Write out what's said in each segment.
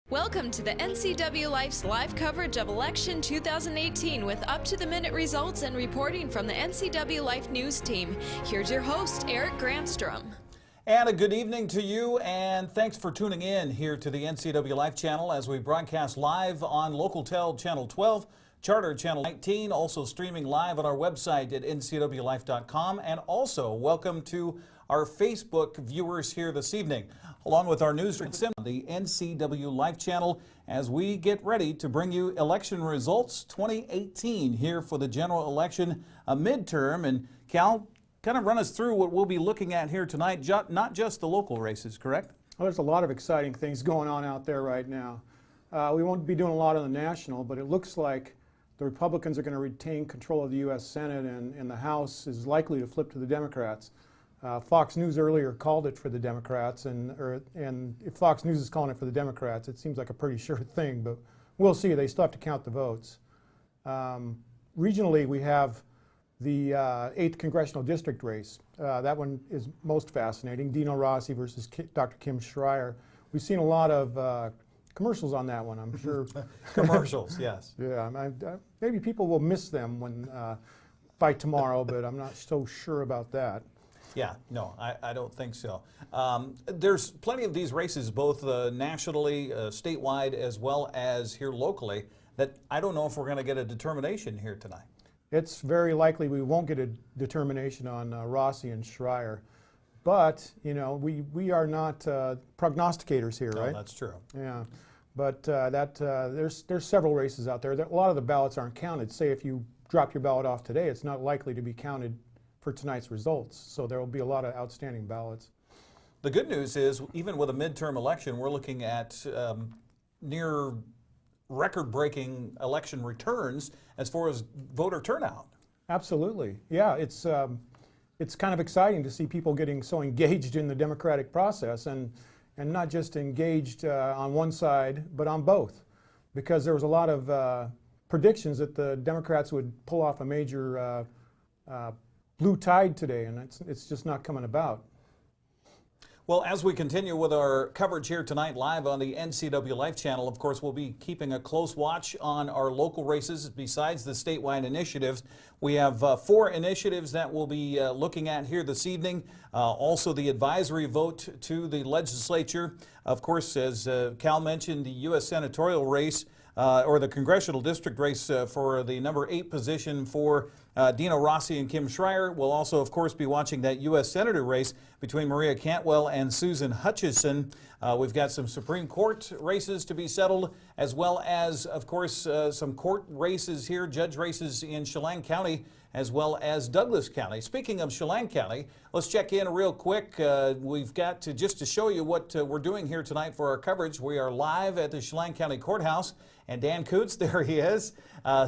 Welcome to the NCWLIFE's live coverage of election 2018 with up-to-the-minute results and reporting from the NCWLIFE news team. Here's your host, Eric Granstrom. And a good evening to you, and thanks for tuning in here to the NCWLIFE channel as we broadcast live on LocalTel Channel 12, Charter Channel 19, also streaming live on our website at ncwlife.com, and also welcome to our Facebook viewers here this evening, along with our news FitzSimmons, the NCWLIFE channel, as we get ready to bring you election results 2018 here for the general election, a midterm. And Cal, kind of run us through what we'll be looking at here tonight, not just the local races, correct? Well, there's a lot of exciting things going on out there right now. We won't be doing a lot on the national, but it looks like the Republicans are going to retain control of the U.S. Senate, and the House is likely to flip to the Democrats. Fox News earlier called it for the Democrats, and if Fox News is calling it for the Democrats, it seems like a pretty sure thing, but we'll see. They still have to count the votes. Regionally, we have the 8th Congressional District race. That one is most fascinating. Dino Rossi versus Dr. Kim Schreier. We've seen a lot of commercials on that one, I'm sure. Commercials, yes. Yeah, maybe people will miss them by tomorrow, but I'm not so sure about that. Yeah, no, I don't think so. There's plenty of these races, both nationally, statewide, as well as here locally, that I don't know if we're going to get a determination here tonight. It's very likely we won't get a determination on Rossi and Schreier. But, you know, we are not prognosticators here, right? No, that's true. Yeah, but there's several races out there. A lot of the ballots aren't counted. Say if you drop your ballot off today, it's not likely to be counted for tonight's results. So there will be a lot of outstanding ballots. The good news is, even with a midterm election, we're looking at near record-breaking election returns as far as voter turnout. Absolutely. Yeah, it's kind of exciting to see people getting so engaged in the democratic process, and not just engaged on one side, but on both. Because there was a lot of predictions that the Democrats would pull off a major blue tide today, and it's just not coming about. Well, as we continue with our coverage here tonight live on the NCWLIFE channel, of course, we'll be keeping a close watch on our local races besides the statewide initiatives. We have 4 initiatives that we'll be looking at here this evening. Also, the advisory vote to the legislature. Of course, as Cal mentioned, the U.S. senatorial race, or the congressional district race for the number 8 position for Dino Rossi and Kim Schreier. We'll also, of course, be watching that U.S. Senator race between Maria Cantwell and Susan Hutchison. We've got some Supreme Court races to be settled, as well as, of course, some court races here, judge races in Chelan County, as well as Douglas County. Speaking of Chelan County, let's check in real quick. We've got just to show you what we're doing here tonight for our coverage. We are live at the Chelan County Courthouse, and Dan Kuntz, there he is.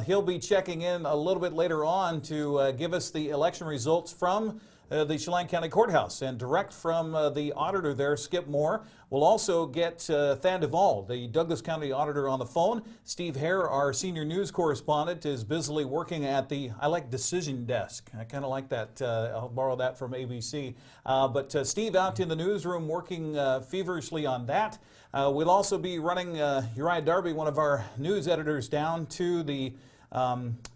He'll be checking in a little bit later on to give us the election results from the Chelan County Courthouse, and direct from the auditor there, Skip Moore. We'll also get Thad Duvall, the Douglas County auditor, on the phone. Steve Hare, our senior news correspondent, is busily working at the, I like decision desk. I kind of like that. I'll borrow that from ABC. But Steve out in the newsroom working feverishly on that. We'll also be running Uriah Darby, one of our news editors, down to the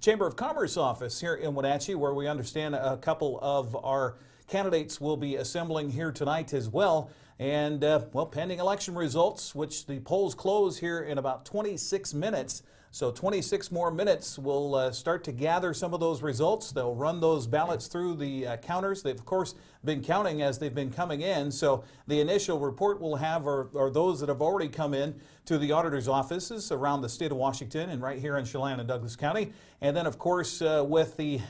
Chamber of Commerce office here in Wenatchee, where we understand a couple of our candidates will be assembling here tonight as well. And, well, pending election results, which the polls close here in about 26 minutes. So 26 more minutes, we'll start to gather some of those results. They'll run those ballots through the counters. They've, of course, been counting as they've been coming in. So the initial report we'll have are those that have already come in to the auditor's offices around the state of Washington and right here in Chelan and Douglas County. And then, of course, with the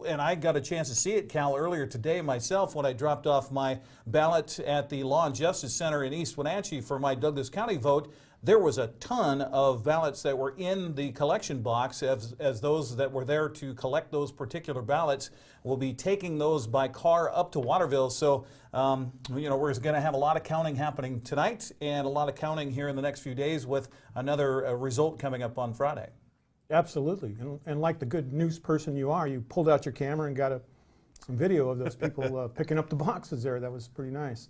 and I got a chance to see it, Cal, earlier today myself when I dropped off my ballot at the Law and Justice Center in East Wenatchee for my Douglas County vote. There was a ton of ballots that were in the collection box, as those that were there to collect those particular ballots will be taking those by car up to Waterville. So, you know, we're going to have a lot of counting happening tonight and a lot of counting here in the next few days with another result coming up on Friday. Absolutely. And like the good news person you are, you pulled out your camera and got some video of those people picking up the boxes there. That was pretty nice.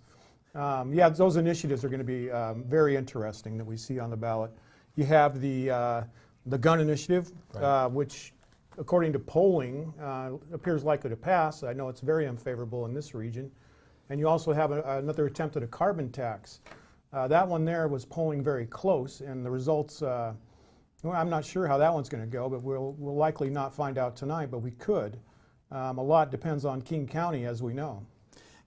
Yeah, those initiatives are going to be very interesting that we see on the ballot. You have the gun initiative, Right. which, according to polling, appears likely to pass. I know it's very unfavorable in this region. And you also have another attempt at a carbon tax. That one there was polling very close, and the results, well, I'm not sure how that one's going to go, but we'll likely not find out tonight, but we could. A lot depends on King County, as we know.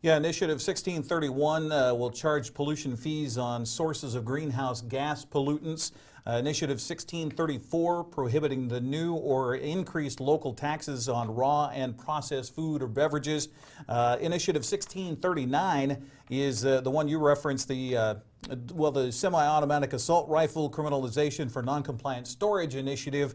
Yeah, Initiative 1631 will charge pollution fees on sources of greenhouse gas pollutants. Initiative 1634 prohibiting the new or increased local taxes on raw and processed food or beverages. Initiative 1639 is the one you referenced, the semi-automatic assault rifle criminalization for non-compliant storage initiative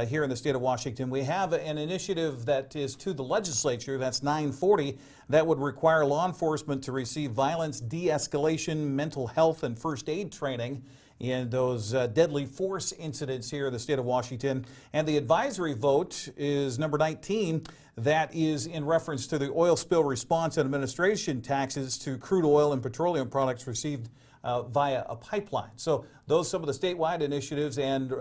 here in the state of Washington. We have an initiative that is to the legislature, that's 940, that would require law enforcement to receive violence de-escalation, mental health, and first aid training in those deadly force incidents here in the state of Washington. And the advisory vote is number 19. That is in reference to the oil spill response and administration taxes to crude oil and petroleum products received via a pipeline. So those are some of the statewide initiatives and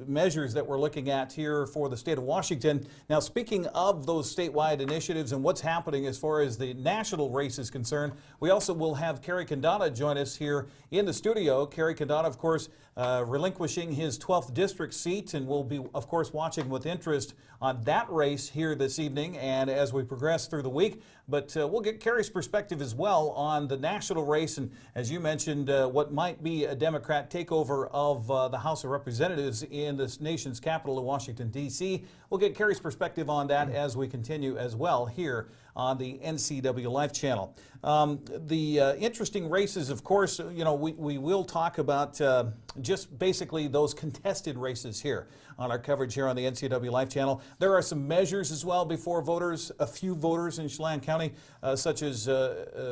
measures that we're looking at here for the state of Washington. Now, speaking of those statewide initiatives and what's happening as far as the national race is concerned, we also will have Cary Condotta join us here in the studio. Cary Condotta, of course, relinquishing his 12th district seat, and we'll be, of course, watching with interest on that race here this evening and as we progress through the week. But we'll get Cary's perspective as well on the national race, and as you mentioned, what might be a Democrat takeover of the House of Representatives in this nation's capital of Washington, D.C. We'll get Cary's perspective on that as we continue as well here on the NCWLIFE channel. The interesting races, of course, we will talk about just basically those contested races here on our coverage here on the NCWLIFE channel. There are some measures as well before voters, a few voters in Chelan County, such as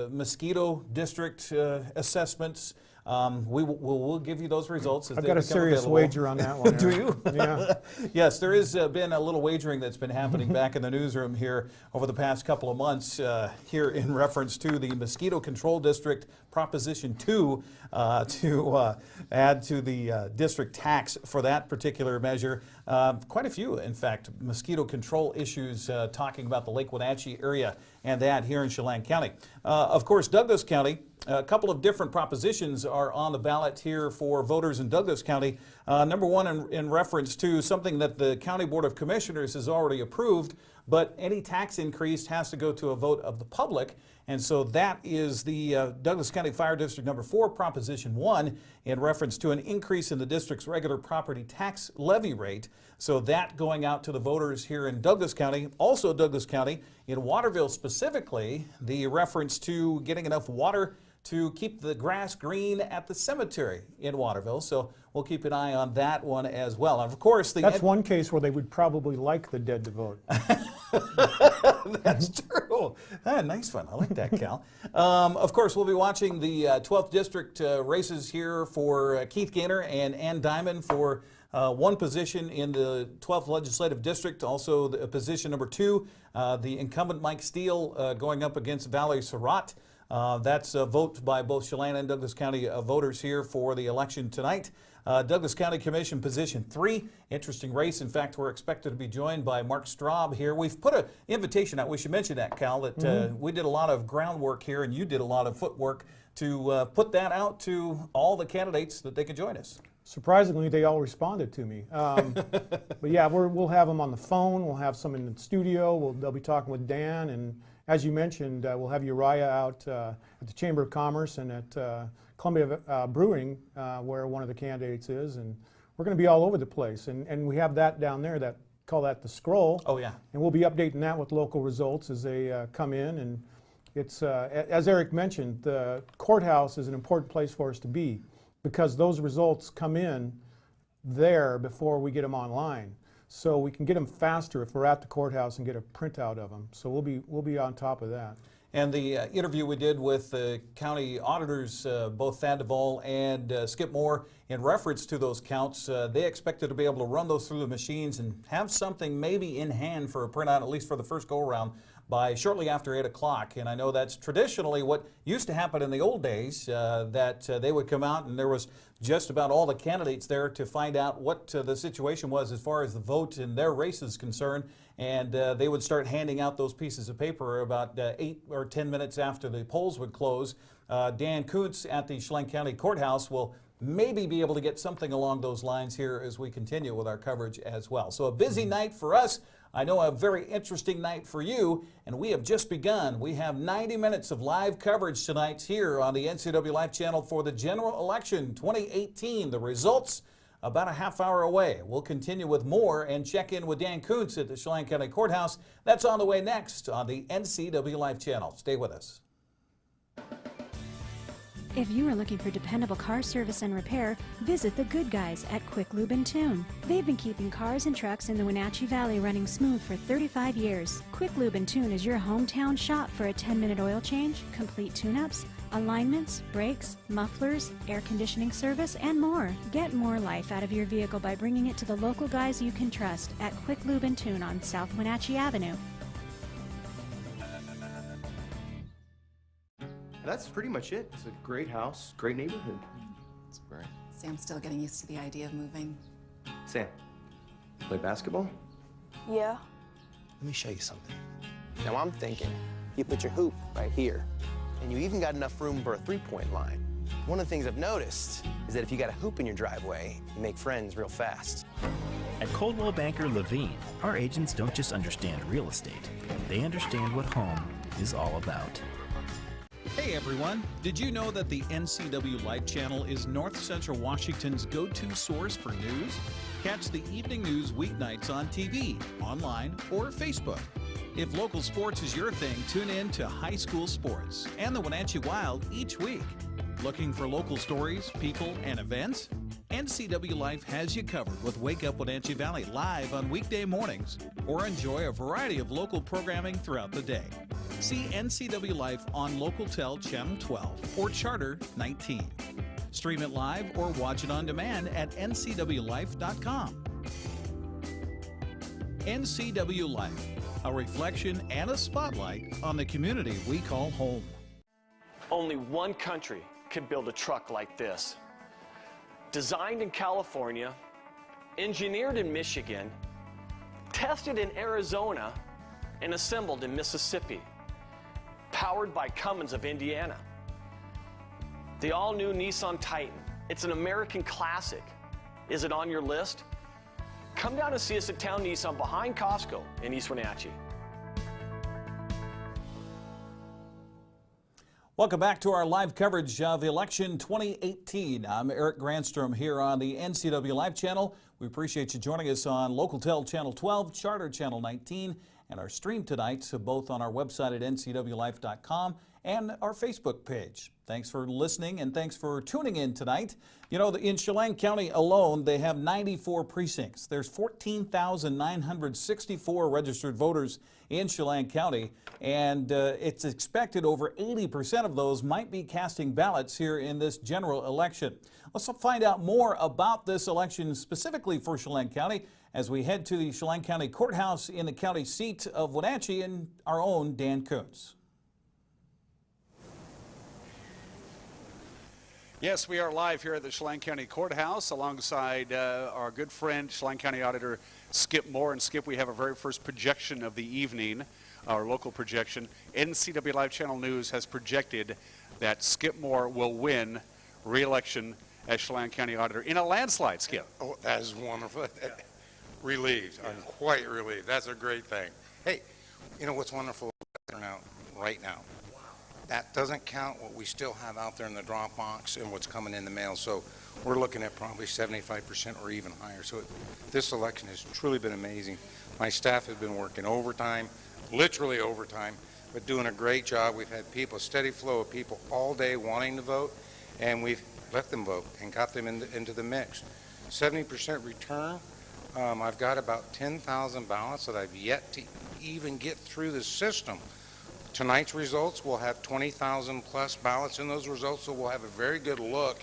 mosquito district assessments. We'll give you those results as I've they got a become serious available. wager on that one. Do Eric. you? Yeah. Yes, there has been a little wagering that's been happening back in the newsroom here over the past couple of months here in reference to the Mosquito Control District Proposition 2 to add to the district tax for that particular measure. Quite a few, in fact, mosquito control issues talking about the Lake Wenatchee area and that here in Chelan County. Of course, Douglas County, a couple of different propositions are on the ballot here for voters in Douglas County. Number one, in reference to something that the County Board of Commissioners has already approved, but any tax increase has to go to a vote of the public. And so that is the Douglas County Fire District number 4, Proposition 1, in reference to an increase in the district's regular property tax levy rate. So that going out to the voters here in Douglas County. Also Douglas County, in Waterville specifically, the reference to getting enough water to keep the grass green at the cemetery in Waterville. So we'll keep an eye on that one as well. And of course, That's one case where they would probably like the dead to vote. That's true. Nice one. I like that, Cal. Of course, we'll be watching the 12th District races here for Keith Gaynor and Ann Diamond for one position in the 12th Legislative District. Also, the position number 2, the incumbent Mike Steele going up against Valerie Surratt. That's a vote by both Chelan and Douglas County voters here for the election tonight. Douglas County Commission position 3, interesting race. In fact, we're expected to be joined by Mark Straub here. We've put an invitation out. We should mention that, Cal, that we did a lot of groundwork here and you did a lot of footwork to put that out to all the candidates that they could join us. Surprisingly, they all responded to me. But yeah, we'll have them on the phone. We'll have some in the studio. They'll be talking with Dan. And as you mentioned, we'll have Uriah out at the Chamber of Commerce and at Columbia Brewing, where one of the candidates is. And we're going to be all over the place. And we have that down there, call that the scroll. Oh, yeah. And we'll be updating that with local results as they come in. And it's, as Eric mentioned, the courthouse is an important place for us to be, because those results come in there before we get them online. So we can get them faster if we're at the courthouse and get a printout of them. So we'll be on top of that. And the interview we did with the county auditors, both Thad Duvall and Skip Moore, in reference to those counts, they expected to be able to run those through the machines and have something maybe in hand for a printout, at least for the first go-around, by shortly after 8 o'clock. And I know that's traditionally what used to happen in the old days, that they would come out and there was just about all the candidates there to find out what the situation was as far as the vote in their race is concerned. And they would start handing out those pieces of paper about 8 or 10 minutes after the polls would close. Dan Kuntz at the Chelan County Courthouse will maybe be able to get something along those lines here as we continue with our coverage as well. So a busy night for us. I know a very interesting night for you, and we have just begun. We have 90 minutes of live coverage tonight here on the NCWLIFE channel for the general election 2018. The results about a half hour away. We'll continue with more and check in with Dan Kuntz at the Chelan County Courthouse. That's on the way next on the NCWLIFE channel. Stay with us. If you are looking for dependable car service and repair, visit the good guys at Quick Lube and Tune. They've been keeping cars and trucks in the Wenatchee Valley running smooth for 35 years. Quick Lube and Tune is your hometown shop for a 10-minute oil change, complete tune-ups, alignments, brakes, mufflers, air conditioning service, and more. Get more life out of your vehicle by bringing it to the local guys you can trust at Quick Lube and Tune on South Wenatchee Avenue. That's pretty much it. It's a great house, great neighborhood. It's great. Sam's still getting used to the idea of moving. Sam, play basketball? Yeah. Let me show you something. Now I'm thinking you put your hoop right here, and you even got enough room for a three-point line. One of the things I've noticed is that if you got a hoop in your driveway, you make friends real fast. At Coldwell Banker Levine, our agents don't just understand real estate, they understand what home is all about. Hey everyone, did you know that the NCWLIFE channel is North Central Washington's go-to source for news? Catch the evening news weeknights on TV, online, or Facebook. If local sports is your thing, tune in to High School Sports and the Wenatchee Wild each week. Looking for local stories, people, and events? NCWLIFE has you covered with Wake Up Wenatchee Valley live on weekday mornings, or enjoy a variety of local programming throughout the day. See NCWLIFE on LocalTel Channel 12 or Charter 19. Stream it live or watch it on demand at ncwlife.com. NCWLIFE, a reflection and a spotlight on the community we call home. Only one country could build a truck like this. Designed in California, engineered in Michigan, tested in Arizona, and assembled in Mississippi. Powered by Cummins of Indiana. The all-new Nissan Titan. It's an American classic. Is it on your list? Come down and see us at Town Nissan behind Costco in East Wenatchee. Welcome back to our live coverage of the election 2018. I'm Eric Granstrom here on the NCWLIFE channel. We appreciate you joining us on LocalTel Channel 12, Charter Channel 19, and our stream tonight, both on our website at ncwlife.com and our Facebook page. Thanks for listening and thanks for tuning in tonight. You know, in Chelan County alone, they have 94 precincts. There's 14,964 registered voters in Chelan County, and it's expected over 80% of those might be casting ballots here in this general election. Let's find out more about this election specifically for Chelan County as we head to the Chelan County Courthouse in the county seat of Wenatchee and our own Dan Kuntz. Yes, we are live here at the Chelan County Courthouse alongside our good friend, Chelan County Auditor Skip Moore. And Skip, we have our very first projection of the evening, our local projection. NCWLIFE Channel News has projected that Skip Moore will win re-election as Chelan County Auditor in a landslide, Skip. Oh, that is wonderful. Relieved. I'm quite relieved. That's a great thing. Hey, you know what's wonderful turnout right now? That doesn't count what we still have out there in the drop box and what's coming in the mail. So we're looking at probably 75% or even higher. So this election has truly been amazing. My staff has been working overtime, literally overtime, but doing a great job. We've had people, a steady flow of people all day wanting to vote, and we've let them vote and got them into the mix. 70% return. I've got about 10,000 ballots that I've yet to even get through the system. Tonight's results will have 20,000 plus ballots in those results, so we'll have a very good look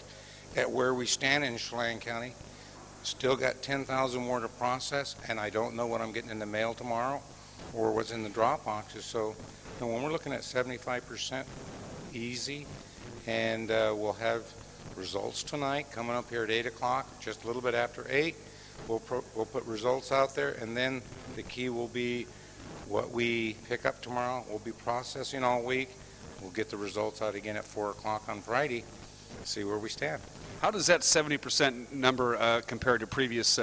at where we stand in Chelan County. Still got 10,000 more to process, and I don't know what I'm getting in the mail tomorrow or what's in the drop boxes. So when we're looking at 75% easy, and we'll have results tonight coming up here at 8 o'clock, just a little bit after 8. We'll put results out there, and then the key will be what we pick up tomorrow. We'll be processing all week. We'll get the results out again at 4 o'clock on Friday, see where we stand. How does that 70% number compare to previous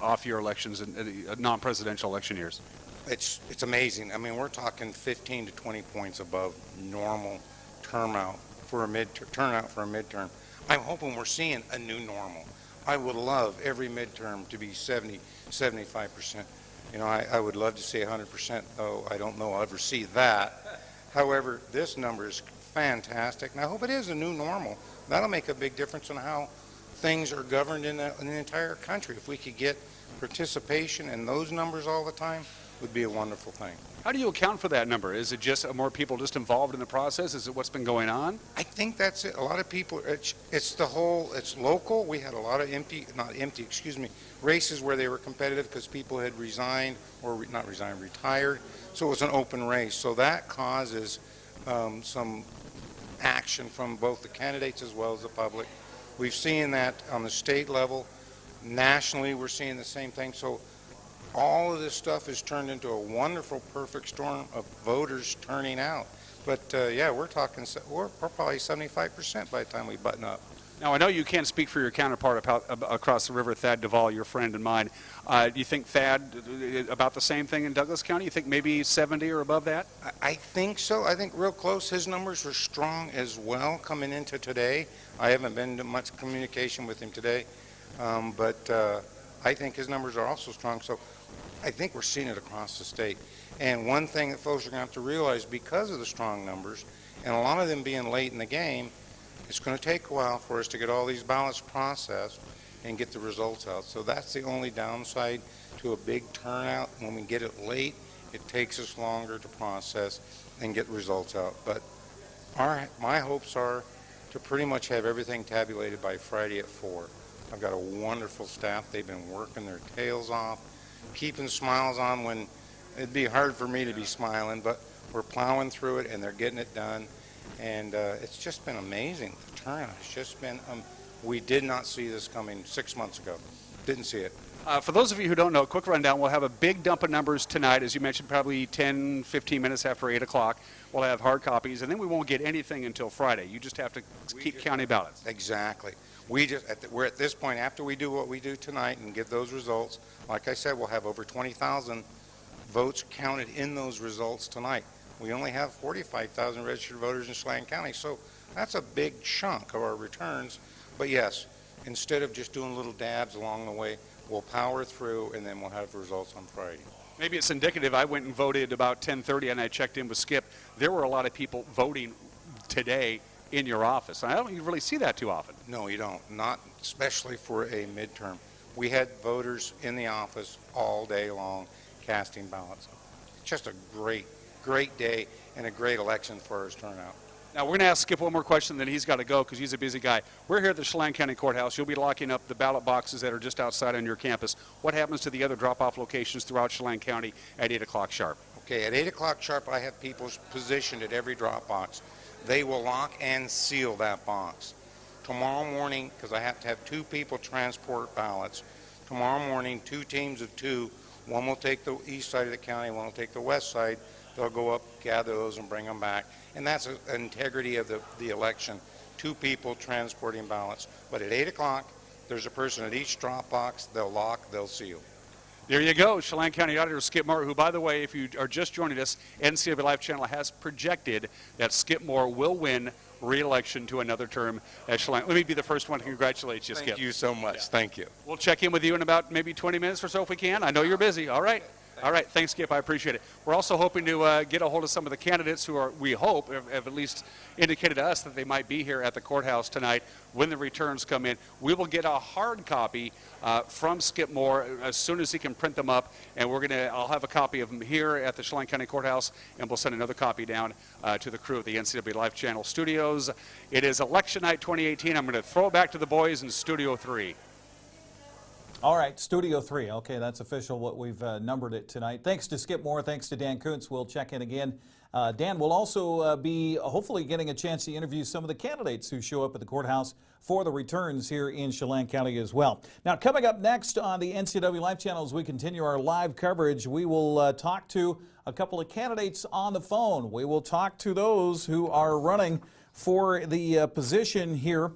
off-year elections and non-presidential election years? It's amazing. I mean, we're talking 15 to 20 points above normal turnout for a midterm. I'm hoping we're seeing a new normal. I would love every midterm to be 70, 75%. You know, I would love to see 100%, though I don't know I'll ever see that. However, this number is fantastic, and I hope it is a new normal. That'll make a big difference in how things are governed in the entire country. If we could get participation in those numbers all the time, would be a wonderful thing. How do you account for that number? Is it just more people just involved in the process? Is it what's been going on? I think that's it. A lot of people, it's local. We had a lot of races where they were competitive because people had resigned, or retired. So it was an open race. So that causes some action from both the candidates as well as the public. We've seen that on the state level. Nationally, we're seeing the same thing. So all of this stuff has turned into a wonderful, perfect storm of voters turning out. But yeah, we're probably 75% by the time we button up. Now, I know you can't speak for your counterpart across the river, Thad Duvall, your friend and mine. Do you think, Thad, about the same thing in Douglas County? You think maybe 70 or above that? I think so. I think real close. His numbers were strong as well coming into today. I haven't been to much communication with him today, but I think his numbers are also strong. So I think we're seeing it across the state. And one thing that folks are going to have to realize, because of the strong numbers, and a lot of them being late in the game, it's going to take a while for us to get all these ballots processed and get the results out. So that's the only downside to a big turnout. When we get it late, it takes us longer to process and get results out. But my hopes are to pretty much have everything tabulated by Friday at 4. I've got a wonderful staff. They've been working their tails off, keeping smiles on when it'd be hard for me to be smiling, but we're plowing through it and they're getting it done. And it's just been amazing. The turnout has just been, we did not see this coming 6 months ago. Didn't see it. For those of you who don't know, quick rundown, we'll have a big dump of numbers tonight, as you mentioned, probably 10, 15 minutes after 8 o'clock. We'll have hard copies, and then we won't get anything until Friday. You just have to keep counting ballots. Exactly. We're at this point, after we do what we do tonight and get those results, like I said, we'll have over 20,000 votes counted in those results tonight. We only have 45,000 registered voters in Chelan County, so that's a big chunk of our returns. But yes, instead of just doing little dabs along the way, we'll power through and then we'll have results on Friday. Maybe it's indicative. I went and voted about 10:30 and I checked in with Skip. There were a lot of people voting today in your office. I don't really see that too often. No, you don't. Not especially for a midterm. We had voters in the office all day long casting ballots. Just a great day and a great election for our turnout. Now, we're going to ask Skip one more question, then he's got to go because he's a busy guy. We're here at the Chelan County Courthouse. You'll be locking up the ballot boxes that are just outside on your campus. What happens to the other drop-off locations throughout Chelan County at 8 o'clock sharp? Okay, at 8 o'clock sharp, I have people positioned at every drop box. They will lock and seal that box. Tomorrow morning, because I have to have 2 people transport ballots, tomorrow morning, 2 teams of 2, one will take the east side of the county, one will take the west side. They'll go up, gather those, and bring them back. And that's an integrity of the election. 2 people transporting ballots. But at 8 o'clock, there's a person at each drop box. They'll lock, they'll seal. There you go, Chelan County Auditor Skip Moore, who, by the way, if you are just joining us, NCWLIFE channel has projected that Skip Moore will win re-election to another term at Chelan. Let me be the first one to congratulate you, Skip. Thank you so much. Yeah. Thank you. We'll check in with you in about maybe 20 minutes or so if we can. I know you're busy. All right. All right, thanks, Skip. I appreciate it. We're also hoping to get a hold of some of the candidates who are, we hope, have at least indicated to us that they might be here at the courthouse tonight when the returns come in. We will get a hard copy from Skip Moore as soon as he can print them up, and I'll have a copy of them here at the Chelan County Courthouse, and we'll send another copy down to the crew of the NCWLIFE Channel studios. It is Election Night 2018. I'm going to throw it back to the boys in Studio 3. All right, Studio 3. Okay, that's official what we've numbered it tonight. Thanks to Skip Moore. Thanks to Dan Kuntz. We'll check in again. Dan will also be hopefully getting a chance to interview some of the candidates who show up at the courthouse for the returns here in Chelan County as well. Now, coming up next on the NCW Life channel as we continue our live coverage, we will talk to a couple of candidates on the phone. We will talk to those who are running for the position here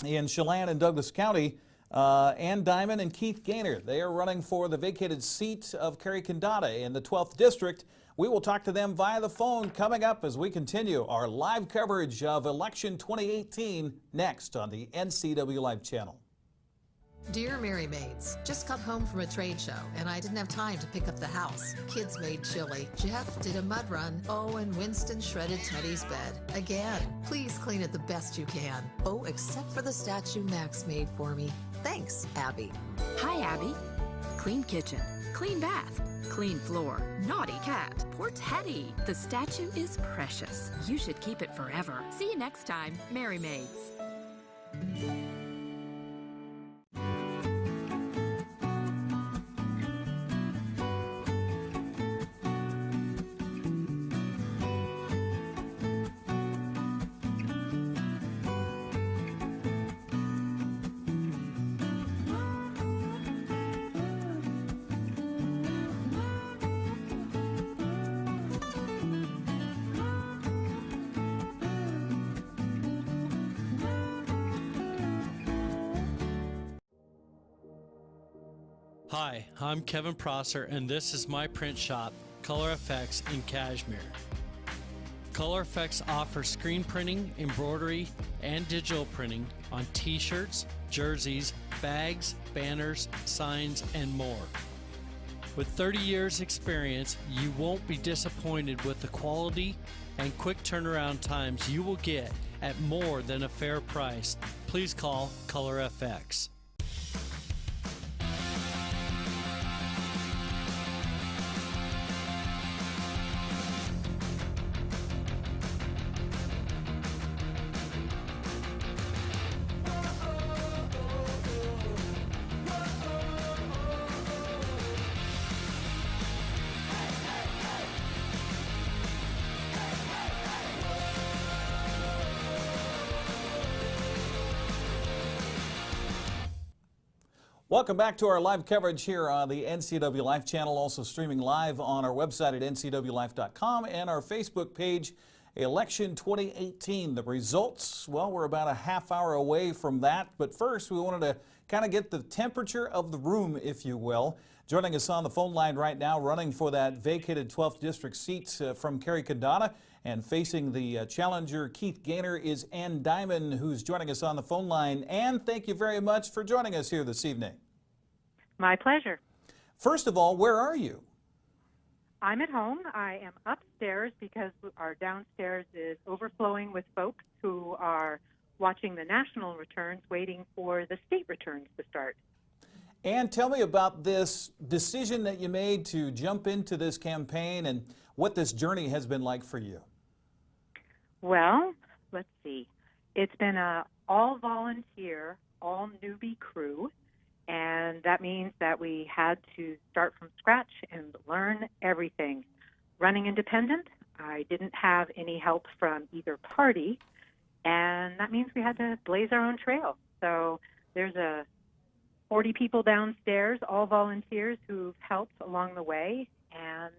in Chelan and Douglas County. Ann Diamond and Keith Gaynor. They are running for the vacated seat of Cary Condotta in the 12th District. We will talk to them via the phone coming up as we continue our live coverage of election 2018 next on the NCW Life channel. Dear Mary Maids, just got home from a trade show and I didn't have time to pick up the house. Kids made chili. Jeff did a mud run. Oh, and Winston shredded Teddy's bed. Again, please clean it the best you can. Oh, except for the statue Max made for me. Thanks, Abby. Hi, Abby. Clean kitchen, clean bath, clean floor, naughty cat, poor Teddy. The statue is precious. You should keep it forever. See you next time, Mary Maids. Hi, I'm Kevin Prosser, and this is my print shop, Color FX in Cashmere. Color FX offers screen printing, embroidery, and digital printing on t-shirts, jerseys, bags, banners, signs, and more. With 30 years experience, you won't be disappointed with the quality and quick turnaround times you will get at more than a fair price. Please call Color FX. Welcome back to our live coverage here on the NCW Life channel, also streaming live on our website at ncwlife.com and our Facebook page, Election 2018. The results, well, we're about a half hour away from that, but first we wanted to kind of get the temperature of the room, if you will. Joining us on the phone line right now, running for that vacated 12th District seat from Cary Condotta and facing the challenger Keith Gaynor is Ann Diamond, who's joining us on the phone line. Ann, thank you very much for joining us here this evening. My pleasure. First of all, where are you? I'm at home. I am upstairs because our downstairs is overflowing with folks who are watching the national returns, waiting for the state returns to start. Ann, tell me about this decision that you made to jump into this campaign and what this journey has been like for you. Well, let's see. It's been a all-volunteer, all-newbie crew, and that means that we had to start from scratch and learn everything. Running independent, I didn't have any help from either party, and that means we had to blaze our own trail. So there's 40 people downstairs, all volunteers who've helped along the way, and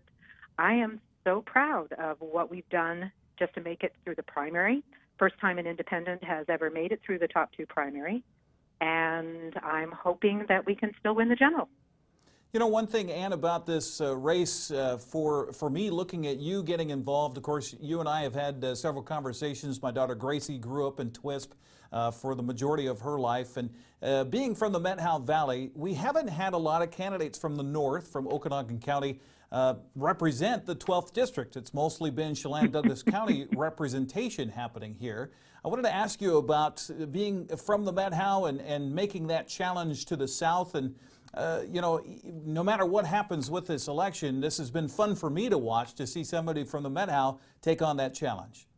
I am so proud of what we've done just to make it through the primary. First time an independent has ever made it through the top two primary, and I'm hoping that we can still win the general. You know, one thing, Ann, about this race, for me, looking at you getting involved, of course, you and I have had several conversations. My daughter Gracie grew up in Twisp for the majority of her life, and being from the Methow Valley, we haven't had a lot of candidates from the north, from Okanagan County, represent the 12th District. It's mostly been Chelan-Douglas County representation happening here. I wanted to ask you about being from the Methow and making that challenge to the south. And you know, no matter what happens with this election, this has been fun for me to watch, to see somebody from the Methow take on that challenge.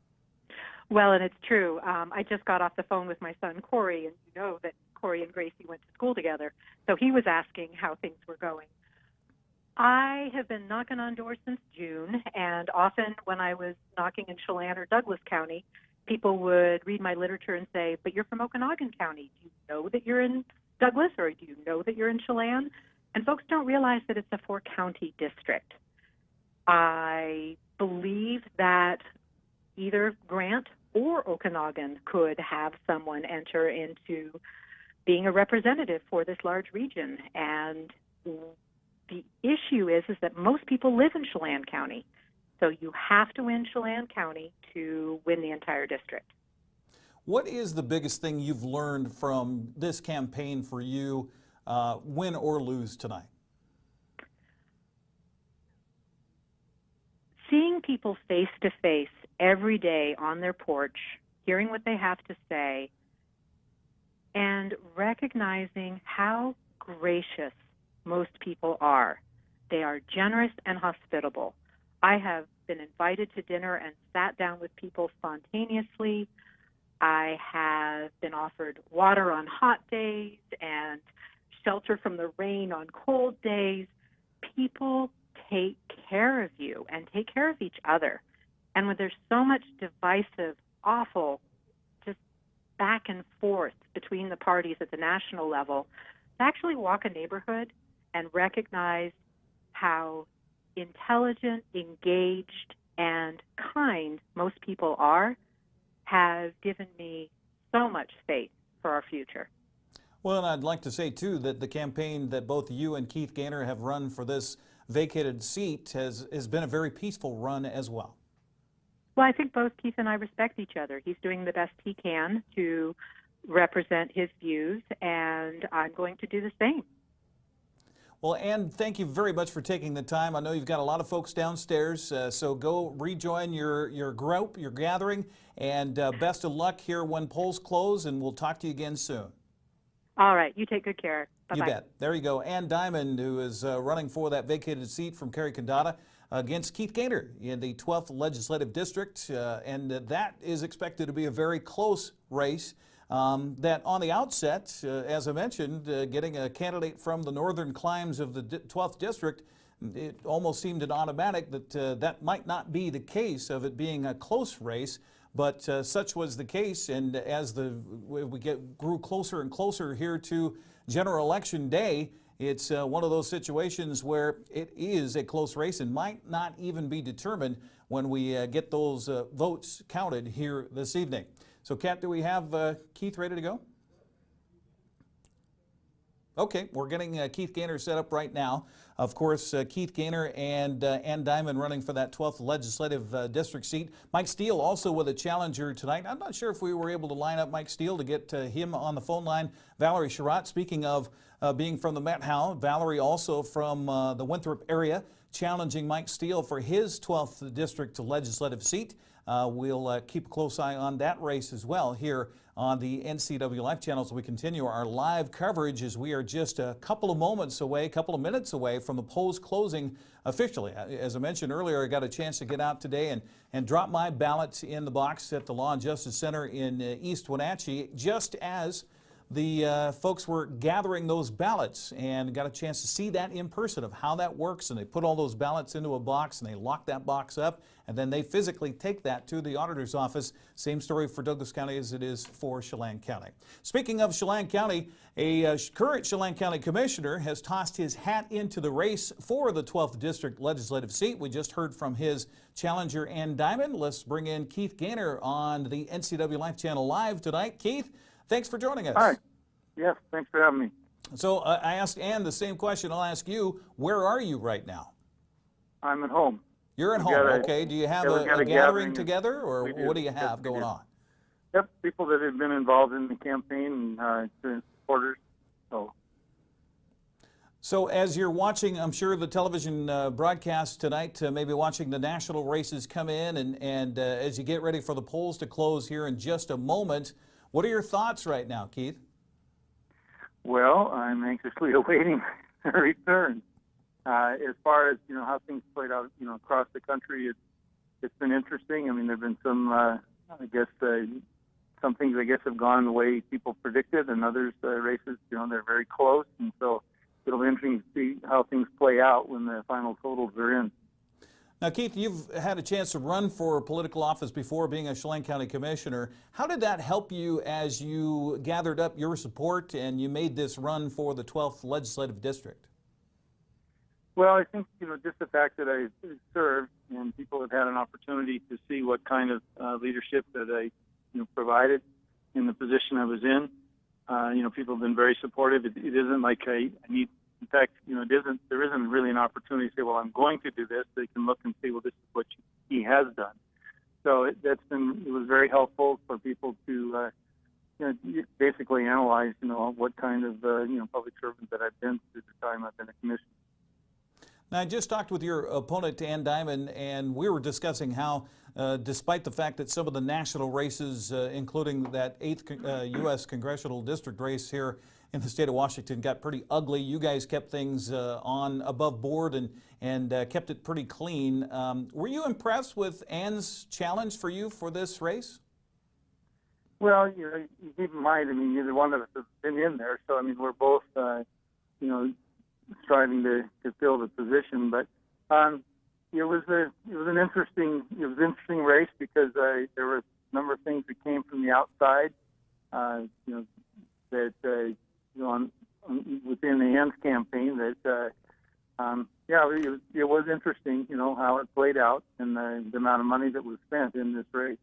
Well, and it's true. I just got off the phone with my son, Corey, and you know that Corey and Gracie went to school together, so he was asking how things were going. I have been knocking on doors since June, and often when I was knocking in Chelan or Douglas County, people would read my literature and say, but you're from Okanagan County. Do you know that you're in Douglas, or do you know that you're in Chelan? And folks don't realize that it's a 4-county district. I believe that either Grant or Okanagan could have someone enter into being a representative for this large region. And the issue is that most people live in Chelan County. So you have to win Chelan County to win the entire district. What is the biggest thing you've learned from this campaign for you, win or lose tonight? Seeing people face to face every day on their porch, hearing what they have to say, and recognizing how gracious most people are. They are generous and hospitable. I have been invited to dinner and sat down with people spontaneously. I have been offered water on hot days and shelter from the rain on cold days. People take care of you and take care of each other. And when there's so much divisive, awful, just back and forth between the parties at the national level, to actually walk a neighborhood and recognize how intelligent, engaged, and kind most people are has given me so much faith for our future. Well, and I'd like to say, too, that the campaign that both you and Keith Gaynor have run for this vacated seat has been a very peaceful run as well. Well, I think both Keith and I respect each other. He's doing the best he can to represent his views, and I'm going to do the same. Well, Ann, thank you very much for taking the time. I know you've got a lot of folks downstairs, so go rejoin your group, your gathering, and best of luck here when polls close, and we'll talk to you again soon. All right. You take good care. Bye-bye. You bet. There you go. Ann Diamond, who is running for that vacated seat from Cary, Condotta, against Keith Gaynor in the 12th Legislative District, and that is expected to be a very close race. That on the outset, as I mentioned, getting a candidate from the northern climes of the 12th District, it almost seemed an automatic that that might not be the case of it being a close race, but such was the case. And as we grew closer and closer here to General Election Day, it's one of those situations where it is a close race and might not even be determined when we get those votes counted here this evening. So, Kat, do we have Keith ready to go? Okay, we're getting Keith Gaynor set up right now. Of course, Keith Gaynor and Ann Diamond running for that 12th Legislative District seat. Mike Steele also with a challenger tonight. I'm not sure if we were able to line up Mike Steele to get him on the phone line. Valerie Sherratt, speaking of being from the Met Howe, Valerie also from the Winthrop area, challenging Mike Steele for his 12th District Legislative seat. We'll keep a close eye on that race as well here on the NCWLIFE channel as we continue our live coverage, as we are just a couple of moments away, a couple of minutes away from the polls closing officially. As I mentioned earlier, I got a chance to get out today and drop my ballot in the box at the Law and Justice Center in East Wenatchee, just as the folks were gathering those ballots, and got a chance to see that in person of how that works. And they put all those ballots into a box and they lock that box up, and then they physically take that to the auditor's office. Same story for Douglas County as it is for Chelan County. Speaking of Chelan County, a current Chelan County commissioner has tossed his hat into the race for the 12th District Legislative seat. We just heard from his challenger, Ann Diamond. Let's bring in Keith Gaynor on the NCWLIFE channel live tonight. Keith, thanks for joining us. Hi. Yes, thanks for having me. So I asked Ann the same question I'll ask you. Where are you right now? I'm at home. You're at home, okay. Do you have a gathering together, or what do you have going on? Yep, people that have been involved in the campaign and supporters. So as you're watching, I'm sure, the television broadcast tonight, maybe watching the national races come in, and as you get ready for the polls to close here in just a moment, what are your thoughts right now, Keith? Well, I'm anxiously awaiting a return. As far as how things played out, across the country, it's been interesting. I mean, there've been some, some things, I guess, have gone the way people predicted, and others races, they're very close. And so it'll be interesting to see how things play out when the final totals are in. Now, Keith, you've had a chance to run for political office before being a Chelan County Commissioner. How did that help you as you gathered up your support and you made this run for the 12th Legislative District? Well, I think, just the fact that I served and people have had an opportunity to see what kind of leadership that I provided in the position I was in. People have been very supportive. It isn't like I need, in fact, there isn't really an opportunity to say, well, I'm going to do this. They can look and see, well, this is what he has done. So it was very helpful for people to basically analyze, what kind of, public servant that I've been through the time I've been a commissioner. Now, I just talked with your opponent, Ann Diamond, and we were discussing how, despite the fact that some of the national races, including that 8th U.S. Congressional District race here in the state of Washington, got pretty ugly, you guys kept things on above board and kept it pretty clean. Were you impressed with Ann's challenge for you for this race? Well, you keep in mind, neither one of us has been in there, so, we're both, striving to fill the position, but it was an interesting race because there were a number of things that came from the outside, within the Ann's campaign that it was interesting, how it played out and the amount of money that was spent in this race.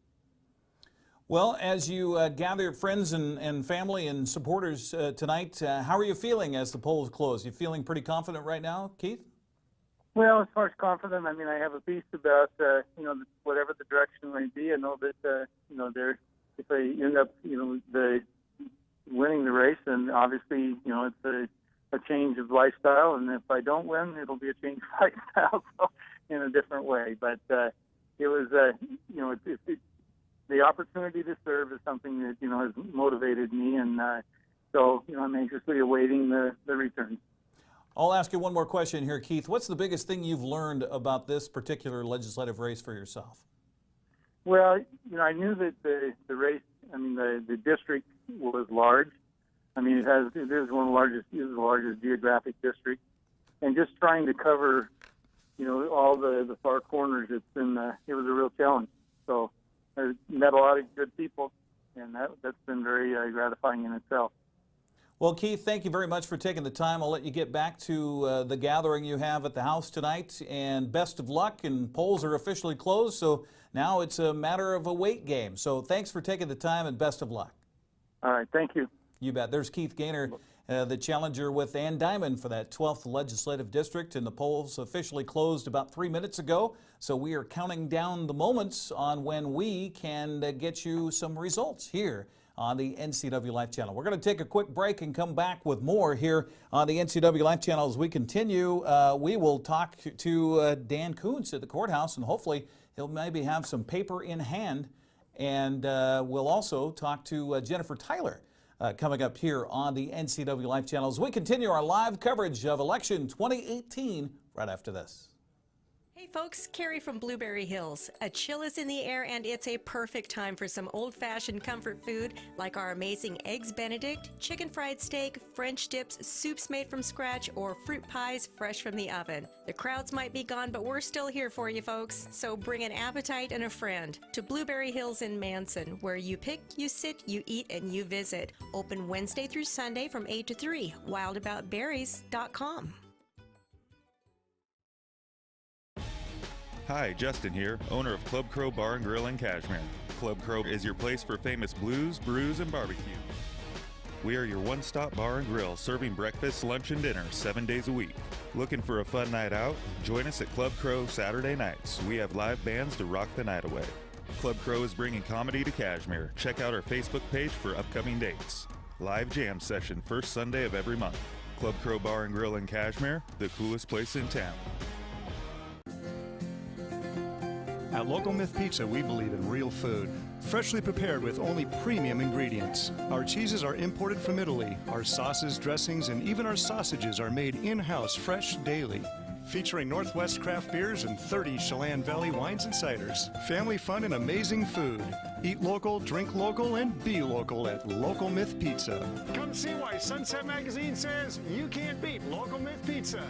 Well, as you gather friends and family and supporters tonight, how are you feeling as the polls close? You feeling pretty confident right now, Keith? Well, as far as confident, I have a piece about, whatever the direction may be. I know that, if they end up, winning the race, then obviously, it's a change of lifestyle. And if I don't win, it'll be a change of lifestyle in a different way. But it was, the opportunity to serve is something that, has motivated me. And so, I'm anxiously awaiting the return. I'll ask you one more question here, Keith. What's the biggest thing you've learned about this particular legislative race for yourself? Well, I knew that the race, the district was large. It is the largest geographic district. And just trying to cover, all the far corners, it was a real challenge. So I met a lot of good people, and that's been very gratifying in itself. Well, Keith, thank you very much for taking the time. I'll let you get back to the gathering you have at the house tonight, and best of luck. And polls are officially closed, so now it's a matter of a wait game. So thanks for taking the time, and best of luck. All right, thank you. You bet. There's Keith Gaynor, the challenger with Ann Diamond for that 12th Legislative District, and the polls officially closed about 3 minutes ago. So we are counting down the moments on when we can get you some results here on the NCW Life channel. We're going to take a quick break and come back with more here on the NCW Life channel. As we continue, we will talk to Dan Kuntz at the courthouse, and hopefully he'll maybe have some paper in hand. And we'll also talk to Jennifer Tyler coming up here on the NCW Life channel as we continue our live coverage of election 2018 right after this. Hey folks, Cary from Blueberry Hills. A chill is in the air and it's a perfect time for some old-fashioned comfort food like our amazing Eggs Benedict, chicken fried steak, French dips, soups made from scratch, or fruit pies fresh from the oven. The crowds might be gone, but we're still here for you folks. So bring an appetite and a friend to Blueberry Hills in Manson, where you pick, you sit, you eat, and you visit. Open Wednesday through Sunday from 8 to 3. wildaboutberries.com. Hi, Justin here, owner of Club Crow Bar and Grill in Cashmere. Club Crow is your place for famous blues, brews, and barbecue. We are your one-stop bar and grill, serving breakfast, lunch, and dinner 7 days a week. Looking for a fun night out? Join us at Club Crow Saturday nights. We have live bands to rock the night away. Club Crow is bringing comedy to Cashmere. Check out our Facebook page for upcoming dates. Live jam session first Sunday of every month. Club Crow Bar and Grill in Cashmere, the coolest place in town. At Local Myth Pizza, we believe in real food, freshly prepared with only premium ingredients. Our cheeses are imported from Italy. Our sauces, dressings, and even our sausages are made in-house fresh daily. featuring Northwest craft beers and 30 Chelan Valley wines and ciders. Family fun and amazing food. Eat local, drink local, and be local at Local Myth Pizza. Come see why Sunset Magazine says you can't beat Local Myth Pizza.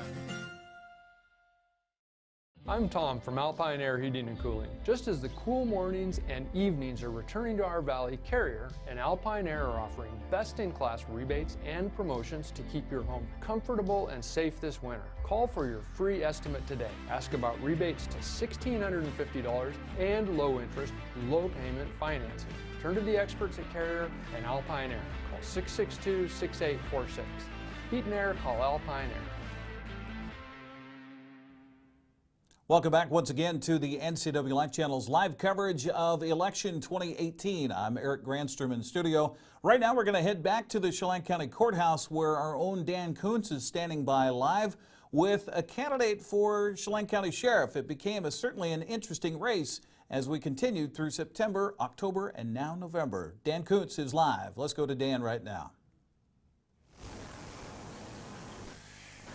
I'm Tom from Alpine Air Heating and Cooling. Just as the cool mornings and evenings are returning to our valley, Carrier and Alpine Air are offering best-in-class rebates and promotions to keep your home comfortable and safe this winter. Call for your free estimate today. Ask about rebates to $1,650 and low interest, low payment financing. Turn to the experts at Carrier and Alpine Air. Call 662-6846. Heat and air, call Alpine Air. Welcome back once again to the NCWLIFE channel's live coverage of election 2018. I'm Eric Granstrom in studio. Right now we're going to head back to the Chelan County Courthouse where our own Dan Kuntz is standing by live with a candidate for Chelan County Sheriff. It became certainly an interesting race as we continued through September, October, and now November. Dan Kuntz is live. Let's go to Dan right now.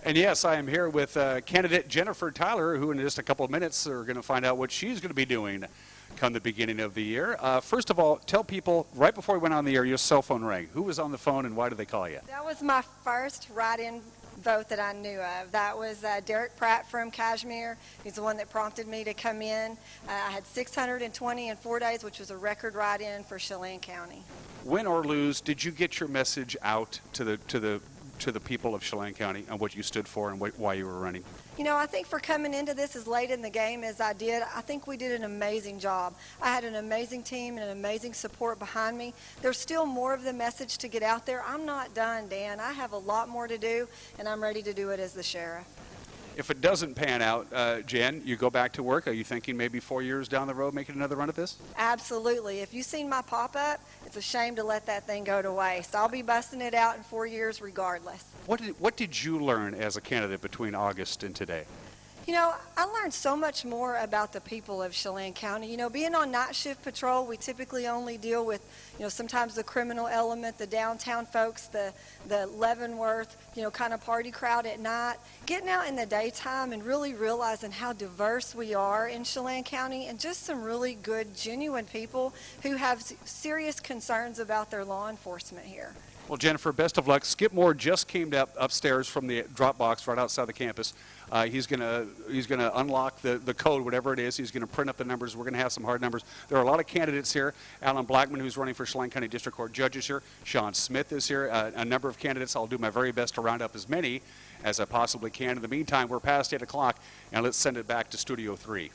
And yes, I am here with candidate Jennifer Tyler, who in just a couple of minutes are going to find out what she's going to be doing come the beginning of the year. First of all, tell people, right before we went on the air, your cell phone rang. Who was on the phone and why did they call you? That was my first write-in vote that I knew of. That was Derek Pratt from Cashmere. He's the one that prompted me to come in. I had 620 in 4 days, which was a record write-in for Chelan County. Win or lose, did you get your message out to the people of Chelan County and what you stood for and why you were running? You know, I think for coming into this as late in the game as I did, I think we did an amazing job. I had an amazing team and an amazing support behind me. There's still more of the message to get out there. I'm not done, Dan. I have a lot more to do, and I'm ready to do it as the sheriff. If it doesn't pan out, Jen, you go back to work. Are you thinking maybe 4 years down the road making another run at this? Absolutely. If you've seen my pop-up, it's a shame to let that thing go to waste. I'll be busting it out in 4 years regardless. What did you learn as a candidate between August and today? You know, I learned so much more about the people of Chelan County. You know, being on night shift patrol, we typically only deal with, you know, sometimes the criminal element, the downtown folks, the Leavenworth, you know, kind of party crowd at night. Getting out in the daytime and really realizing how diverse we are in Chelan County and just some really good, genuine people who have serious concerns about their law enforcement here. Well, Jennifer, best of luck. Skip Moore just came upstairs from the drop box right outside the campus. He's gonna unlock the code, whatever it is. He's gonna print up the numbers. We're gonna have some hard numbers. There are a lot of candidates here. Alan Blackman, who's running for Chelan County District Court Judge, is here. Sean Smith is here. A number of candidates. I'll do my very best to round up as many as I possibly can. In the meantime, we're past 8 o'clock, and let's send it back to Studio 3.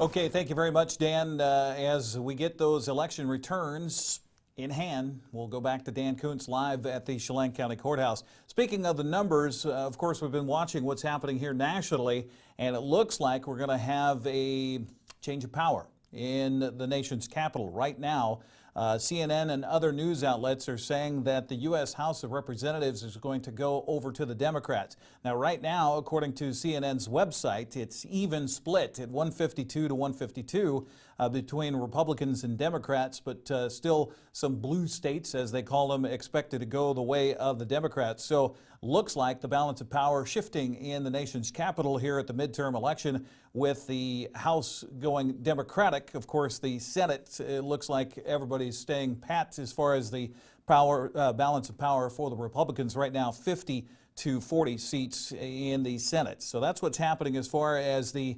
Okay, thank you very much, Dan. As we get those election returns in hand, we'll go back to Dan Kuntz live at the Chelan County Courthouse. Speaking of the numbers, of course, we've been watching what's happening here nationally, and it looks like we're going to have a change of power in the nation's capital. Right now, CNN and other news outlets are saying that the U.S. House of Representatives is going to go over to the Democrats. Now, right now, according to CNN's website, it's even split at 152 to 152 between Republicans and Democrats, but still some blue states, as they call them, expected to go the way of the Democrats. So looks like the balance of power shifting in the nation's capital here at the midterm election, with the House going Democratic. Of course, the Senate, it looks like everybody's staying pat as far as the power balance of power for the Republicans right now, 50 to 40 seats in the Senate. So that's what's happening as far as the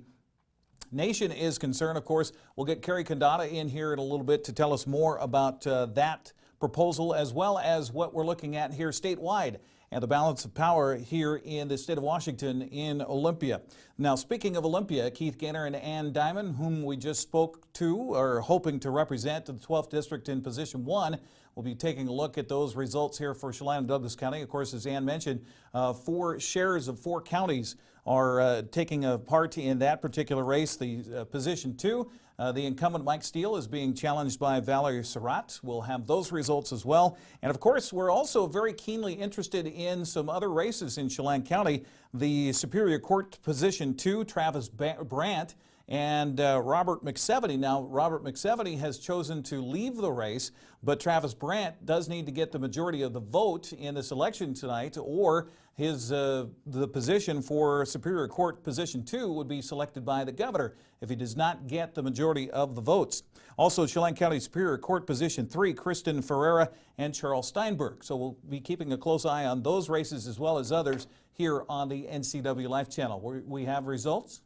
nation is concerned. Of course, we'll get Cary Condotta in here in a little bit to tell us more about that proposal, as well as what we're looking at here statewide and the balance of power here in the state of Washington in Olympia. Now, speaking of Olympia, Keith Gaynor and Ann Diamond, whom we just spoke to, are hoping to represent the 12th District in Position 1. We'll be taking a look at those results here for Chelan and Douglas County. Of course, as Ann mentioned, 4 shares of 4 counties are taking a part in that particular race. The Position 2, the incumbent Mike Steele is being challenged by Valerie Surratt. We'll have those results as well. And of course, we're also very keenly interested in some other races in Chelan County. The Superior Court Position 2, Travis Brandt and Robert McSeveny. Now, Robert McSeveny has chosen to leave the race, but Travis Brandt does need to get the majority of the vote in this election tonight, or his the position for Superior Court Position 2 would be selected by the governor if he does not get the majority of the votes. Also, Chelan County Superior Court Position 3, Kristen Ferreira and Charles Steinberg. So we'll be keeping a close eye on those races as well as others here on the NCW Life channel. We have results.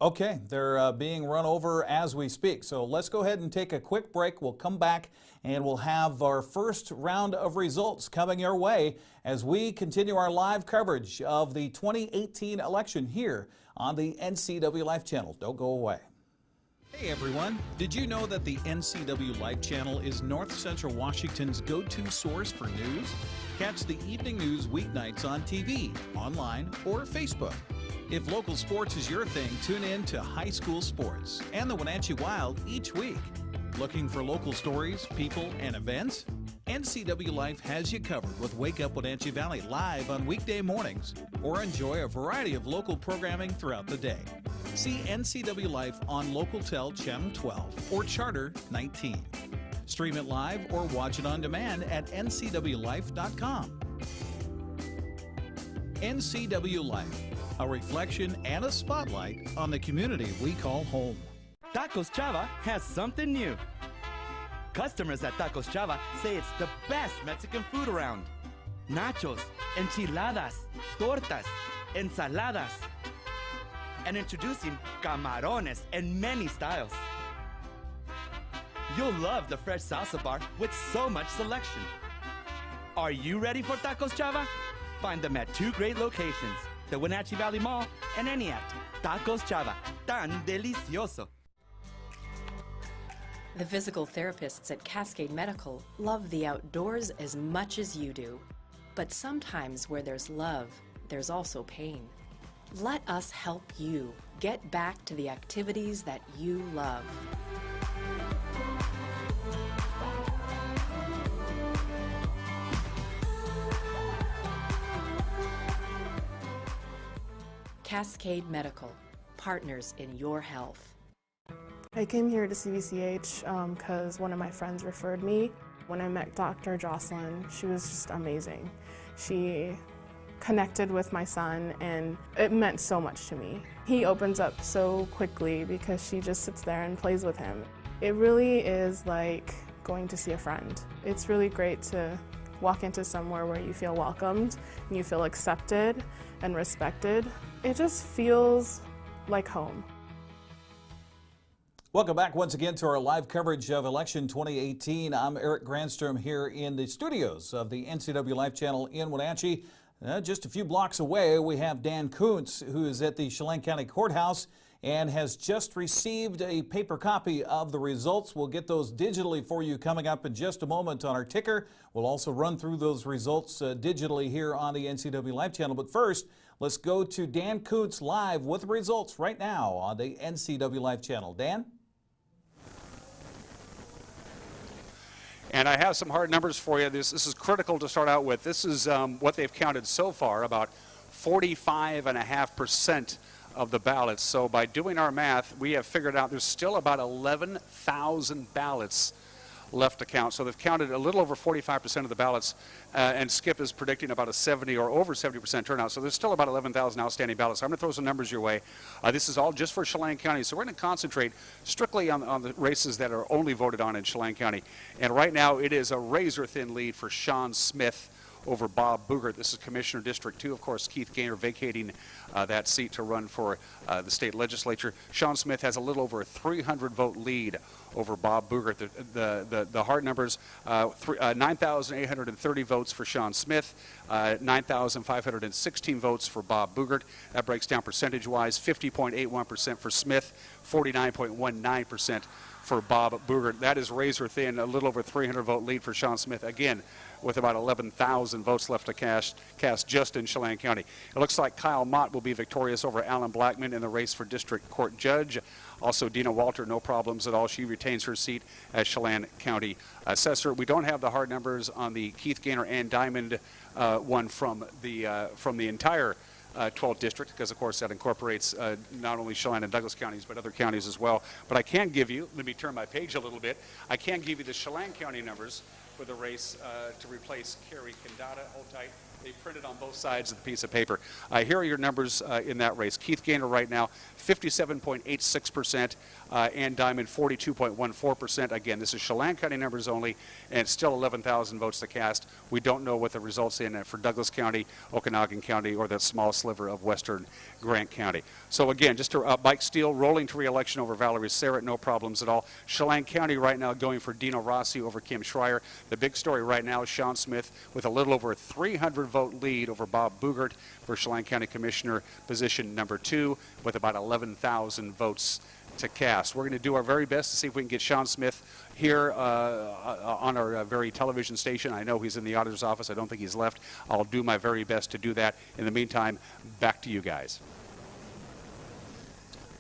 Okay, they're being run over as we speak. So let's go ahead and take a quick break. We'll come back and we'll have our first round of results coming your way as we continue our live coverage of the 2018 election here on the NCW Life channel. Don't go away. Hey everyone, did you know that the NCW Life channel is North Central Washington's go-to source for news? Catch the evening news weeknights on TV, online, or Facebook. If local sports is your thing, tune in to High School Sports and the Wenatchee Wild each week. Looking for local stories, people, and events? NCW Life has you covered with Wake Up Wenatchee Valley live on weekday mornings, or enjoy a variety of local programming throughout the day. See NCW Life on LocalTel Channel 12 or Charter 19. Stream it live or watch it on demand at ncwlife.com. NCW Life, a reflection and a spotlight on the community we call home. Tacos Chava has something new. Customers at Tacos Chava say it's the best Mexican food around. Nachos, enchiladas, tortas, ensaladas, and introducing camarones in many styles. You'll love the fresh salsa bar with so much selection. Are you ready for Tacos Chava? Find them at 2 great locations, the Wenatchee Valley Mall and Eniac. Tacos Chava, tan delicioso. The physical therapists at Cascade Medical love the outdoors as much as you do. But sometimes where there's love, there's also pain. Let us help you get back to the activities that you love. Cascade Medical, partners in your health. I came here to CVCH because one of my friends referred me. When I met Dr. Jocelyn, she was just amazing. She connected with my son and it meant so much to me. He opens up so quickly because she just sits there and plays with him. It really is like going to see a friend. It's really great to walk into somewhere where you feel welcomed and you feel accepted and respected. It just feels like home. Welcome back once again to our live coverage of election 2018. I'm Eric Granstrom here in the studios of the NCW Life channel in Wenatchee. Just a few blocks away, we have Dan Kuntz, who is at the Chelan County Courthouse and has just received a paper copy of the results. We'll get those digitally for you coming up in just a moment on our ticker. We'll also run through those results digitally here on the NCW Life channel. But first, let's go to Dan Kuntz live with the results right now on the NCW Life channel. Dan? And I have some hard numbers for you. This is critical to start out with. This is what they've counted so far, about 45.5% of the ballots. So by doing our math, we have figured out there's still about 11,000 ballots left to count. So they've counted a little over 45% of the ballots, and Skip is predicting about a 70 or over 70% turnout. So there's still about 11,000 outstanding ballots. So I'm going to throw some numbers your way. This is all just for Chelan County. So we're going to concentrate strictly on the races that are only voted on in Chelan County. And right now it is a razor-thin lead for Sean Smith over Bob Boogert. This is Commissioner District 2. Of course, Keith Gaynor vacating that seat to run for the state legislature. Sean Smith has a little over a 300-vote lead over Bob Boogert. The hard numbers, 9,830 votes for Sean Smith, 9,516 votes for Bob Boogert. That breaks down percentage-wise, 50.81% for Smith, 49.19% for Bob Boogert. That is razor thin, a little over 300-vote lead for Sean Smith. Again, with about 11,000 votes left to cast just in Chelan County. It looks like Kyle Mott will be victorious over Alan Blackman in the race for District Court Judge. Also, Dina Walter, no problems at all. She retains her seat as Chelan County Assessor. We don't have the hard numbers on the Keith Gaynor and Diamond one from the entire 12th district, because of course that incorporates not only Chelan and Douglas counties, but other counties as well. But I can give you, let me turn my page a little bit, I can give you the Chelan County numbers for the race to replace Cary, Condotta. Hold tight. They printed on both sides of the piece of paper. Here are your numbers in that race. Keith Gaynor right now, 57.86%, and Diamond, 42.14%. Again, this is Chelan County numbers only, and still 11,000 votes to cast. We don't know what the results in for Douglas County, Okanagan County, or that small sliver of western Grant County. So again, just Mike Steele rolling to re-election over Valerie Serrett, no problems at all. Chelan County right now going for Dino Rossi over Kim Schreier. The big story right now is Sean Smith with a little over a 300-vote lead over Bob Boogert for Chelan County Commissioner position number 2 with about 11,000 votes to cast. We're going to do our very best to see if we can get Sean Smith here on our very television station. I know he's in the auditor's office. I don't think he's left. I'll do my very best to do that. In the meantime, back to you guys.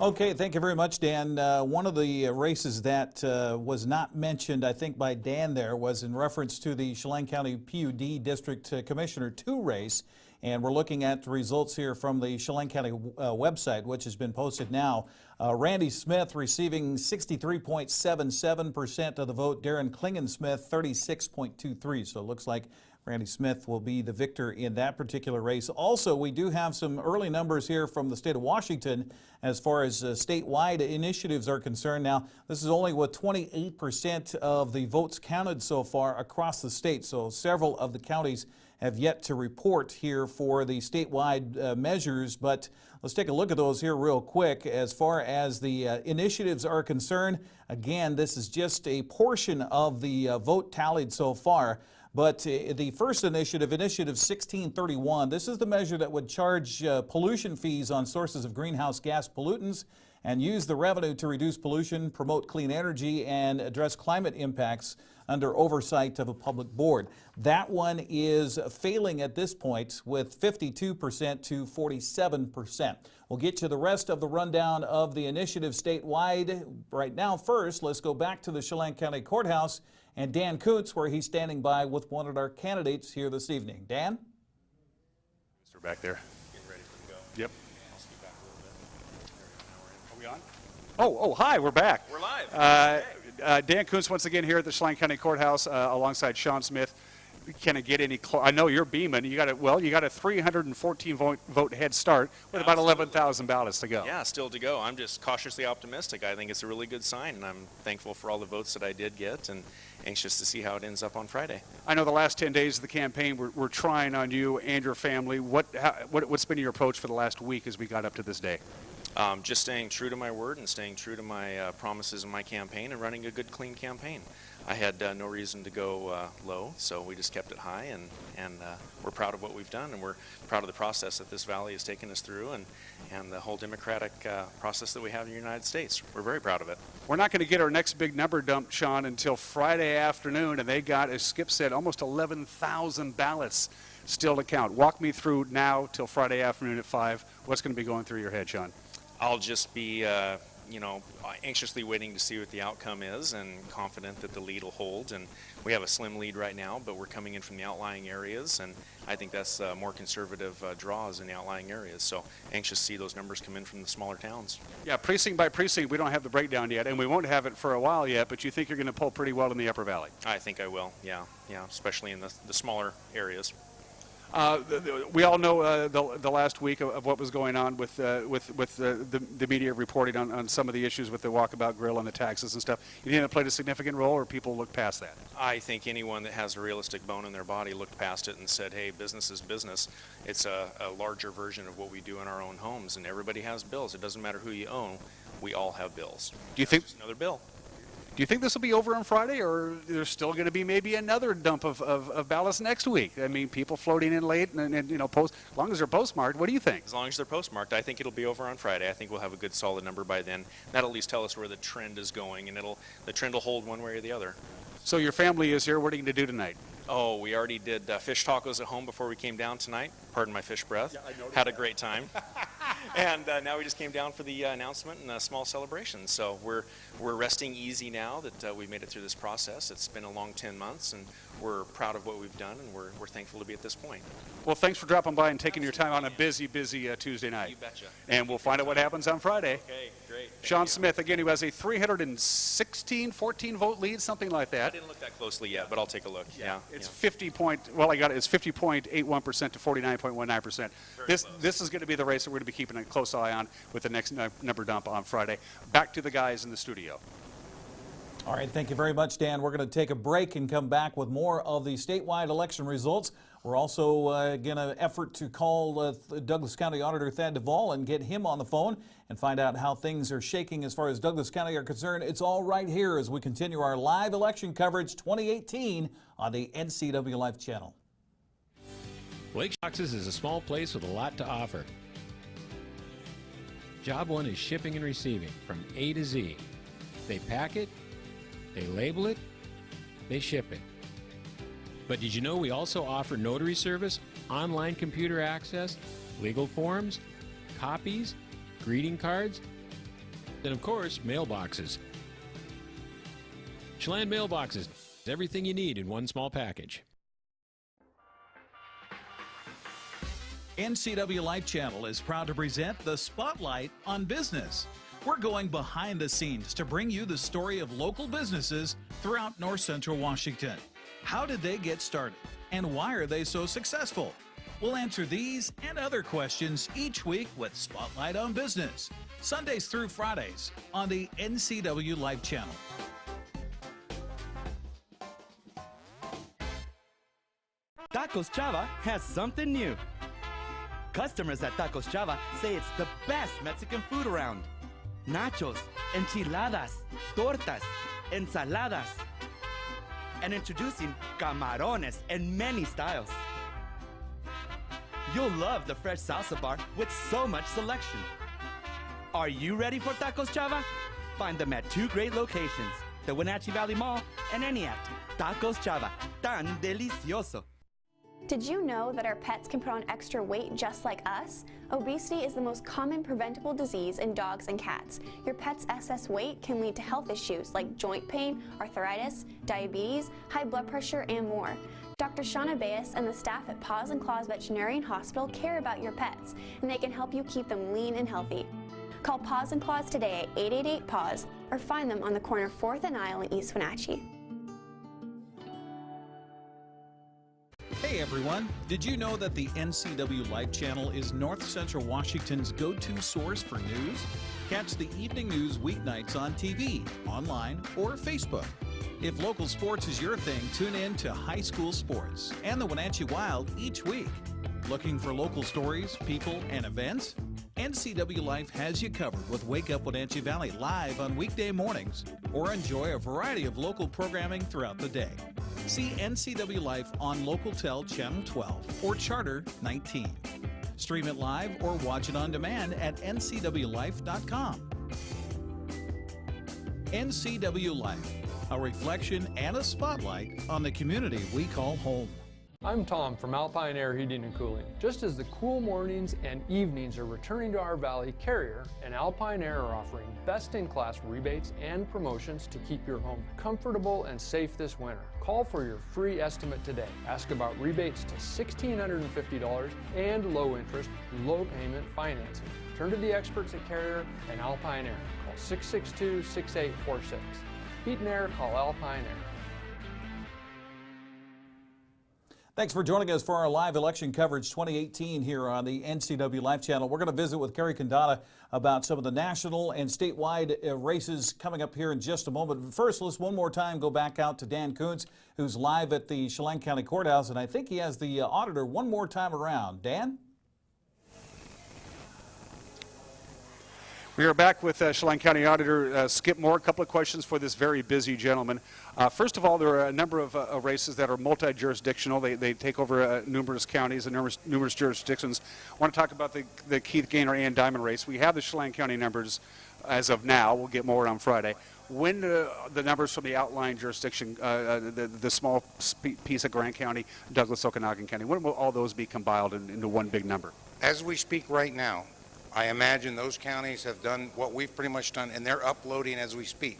Okay, thank you very much, Dan. One of the races that was not mentioned, I think, by Dan there was in reference to the Chelan County PUD District Commissioner 2 race. And we're looking at the results here from the Chelan County website, which has been posted now. Randy Smith receiving 63.77% of the vote. Darren Klingensmith, 36.23%. So it looks like Randy Smith will be the victor in that particular race. Also, we do have some early numbers here from the state of Washington as far as statewide initiatives are concerned. Now, this is only with 28% of the votes counted so far across the state. So several of the counties have yet to report here for the statewide measures, but let's take a look at those here real quick. As far as the initiatives are concerned, again, this is just a portion of the vote tallied so far. But the first initiative, Initiative 1631, this is the measure that would charge pollution fees on sources of greenhouse gas pollutants and use the revenue to reduce pollution, promote clean energy, and address climate impacts under oversight of a public board. That one is failing at this point with 52% to 47%. We'll get you the rest of the rundown of the initiative statewide. Right now, first, let's go back to the Chelan County Courthouse and Dan Kuntz, where he's standing by with one of our candidates here this evening. Dan? Mr. Back there. Getting ready for the go. Yep. I'll scoot back a little bit. Are we on? Oh, hi, we're back. We're live. Dan Kuntz once again here at the Chelan County Courthouse alongside Sean Smith. Can it get any closer? I know you're beaming. You got a 314 vote head start with about 11,000 ballots to go. Yeah, still to go. I'm just cautiously optimistic. I think it's a really good sign, and I'm thankful for all the votes that I did get and anxious to see how it ends up on Friday. I know the last 10 days of the campaign we're trying on you and your family. What's been your approach for the last week as we got up to this day? Just staying true to my word and staying true to my promises in my campaign and running a good, clean campaign. I had no reason to go low, so we just kept it high, and we're proud of what we've done, and we're proud of the process that this valley has taken us through and the whole democratic process that we have in the United States. We're very proud of it. We're not going to get our next big number dump, Sean, until Friday afternoon, and they got, as Skip said, almost 11,000 ballots still to count. Walk me through now till Friday afternoon at 5. What's going to be going through your head, Sean? I'll just be anxiously waiting to see what the outcome is and confident that the lead will hold. And we have a slim lead right now, but we're coming in from the outlying areas, and I think that's more conservative draws in the outlying areas. So anxious to see those numbers come in from the smaller towns. Yeah, precinct by precinct, we don't have the breakdown yet, and we won't have it for a while yet, but you think you're going to pull pretty well in the Upper Valley? I think I will, yeah, especially in the smaller areas. We all know the last week of what was going on with the media reporting on some of the issues with the Walkabout Grill and the taxes and stuff. You think it played a significant role, or people look past that? I think anyone that has a realistic bone in their body looked past it and said, hey, business is business. It's a larger version of what we do in our own homes, and everybody has bills. It doesn't matter who you own. We all have bills. Do you think another bill? Do you think this will be over on Friday, or there's still going to be maybe another dump of ballots next week? I mean, people floating in late and as long as they're postmarked. What do you think? As long as they're postmarked, I think it'll be over on Friday. I think we'll have a good solid number by then. That'll at least tell us where the trend is going, and the trend will hold one way or the other. So your family is here. What are you going to do tonight? Oh, we already did fish tacos at home before we came down tonight. Pardon my fish breath. Yeah, I noticed. Had a great time. And now we just came down for the announcement and a small celebration. So we're resting easy now that we've made it through this process. It's been a long 10 months, and we're proud of what we've done, and we're thankful to be at this point. Well, thanks for dropping by and taking your time on a busy Tuesday night. You betcha. And we'll find out what happens on Friday. Okay, great. Sean Smith, again, who has a 14 vote lead, something like that. I didn't look that closely yet, but I'll take a look. Yeah. It's 50.81% to 49.19%. This is going to be the race that we're going to be keeping a close eye on with the next number dump on Friday. Back to the guys in the studio. All right, thank you very much, Dan. We're going to take a break and come back with more of the statewide election results. We're also going to effort to call Douglas County Auditor Thad Duvall and get him on the phone and find out how things are shaking as far as Douglas County are concerned. It's all right here as we continue our live election coverage 2018 on the NCWLIFE channel. Lake Boxes is a small place with a lot to offer. Job one is shipping and receiving from A to Z. They pack it, they label it, they ship it. But did you know we also offer notary service, online computer access, legal forms, copies, greeting cards, and of course, mailboxes. Chelan Mailboxes, everything you need in one small package. NCWLIFE channel is proud to present the Spotlight on Business. We're going behind the scenes to bring you the story of local businesses throughout North Central Washington. How did they get started, and why are they so successful? We'll answer these and other questions each week with Spotlight on Business, Sundays through Fridays on the NCWLIFE channel. Tacos Chava has something new. Customers at Tacos Chava say it's the best Mexican food around. Nachos, enchiladas, tortas, ensaladas, and introducing camarones in many styles. You'll love the fresh salsa bar with so much selection. Are you ready for Tacos Chava? Find them at 2 great locations, the Wenatchee Valley Mall and Eniac. Tacos Chava, tan delicioso. Did you know that our pets can put on extra weight just like us? Obesity is the most common preventable disease in dogs and cats. Your pet's excess weight can lead to health issues like joint pain, arthritis, diabetes, high blood pressure, and more. Dr. Shauna Baez and the staff at Paws and Claws Veterinarian Hospital care about your pets, and they can help you keep them lean and healthy. Call Paws and Claws today at 888-PAWS or find them on the corner 4th and Isle in East Wenatchee. Hey everyone, did you know that the NCWLIFE channel is North Central Washington's go-to source for news? Catch the evening news weeknights on TV, online, or Facebook. If local sports is your thing, tune in to High School Sports and the Wenatchee Wild each week. Looking for local stories, people, and events? NCWLIFE has you covered with Wake Up Wenatchee Valley live on weekday mornings, or enjoy a variety of local programming throughout the day. See NCWLIFE on LocalTel Channel 12 or Charter 19. Stream it live or watch it on demand at ncwlife.com. NCWLIFE, a reflection and a spotlight on the community we call home. I'm Tom from Alpine Air Heating and Cooling. Just as the cool mornings and evenings are returning to our valley, Carrier and Alpine Air are offering best-in-class rebates and promotions to keep your home comfortable and safe this winter. Call for your free estimate today. Ask about rebates to $1,650 and low interest, low payment financing. Turn to the experts at Carrier and Alpine Air. Call 662-6846. Heat and air, call Alpine Air. Thanks for joining us for our live election coverage 2018 here on the NCWLIFE channel. We're going to visit with Cary Condotta about some of the national and statewide races coming up here in just a moment. But first, let's one more time go back out to Dan Kuntz, who's live at the Chelan County Courthouse, and I think he has the auditor one more time around. Dan? We are back with Chelan County Auditor Skip Moore. A couple of questions for this very busy gentleman. First of all, there are a number of races that are multi-jurisdictional. They take over numerous counties and numerous jurisdictions. I want to talk about the Keith Gaynor and Diamond race. We have the Chelan County numbers as of now. We'll get more on Friday. When the numbers from the outlying jurisdiction, the small piece of Grant County, Douglas, Okanagan County, when will all those be compiled into one big number? As we speak right now, I imagine those counties have done what we've pretty much done, and they're uploading as we speak.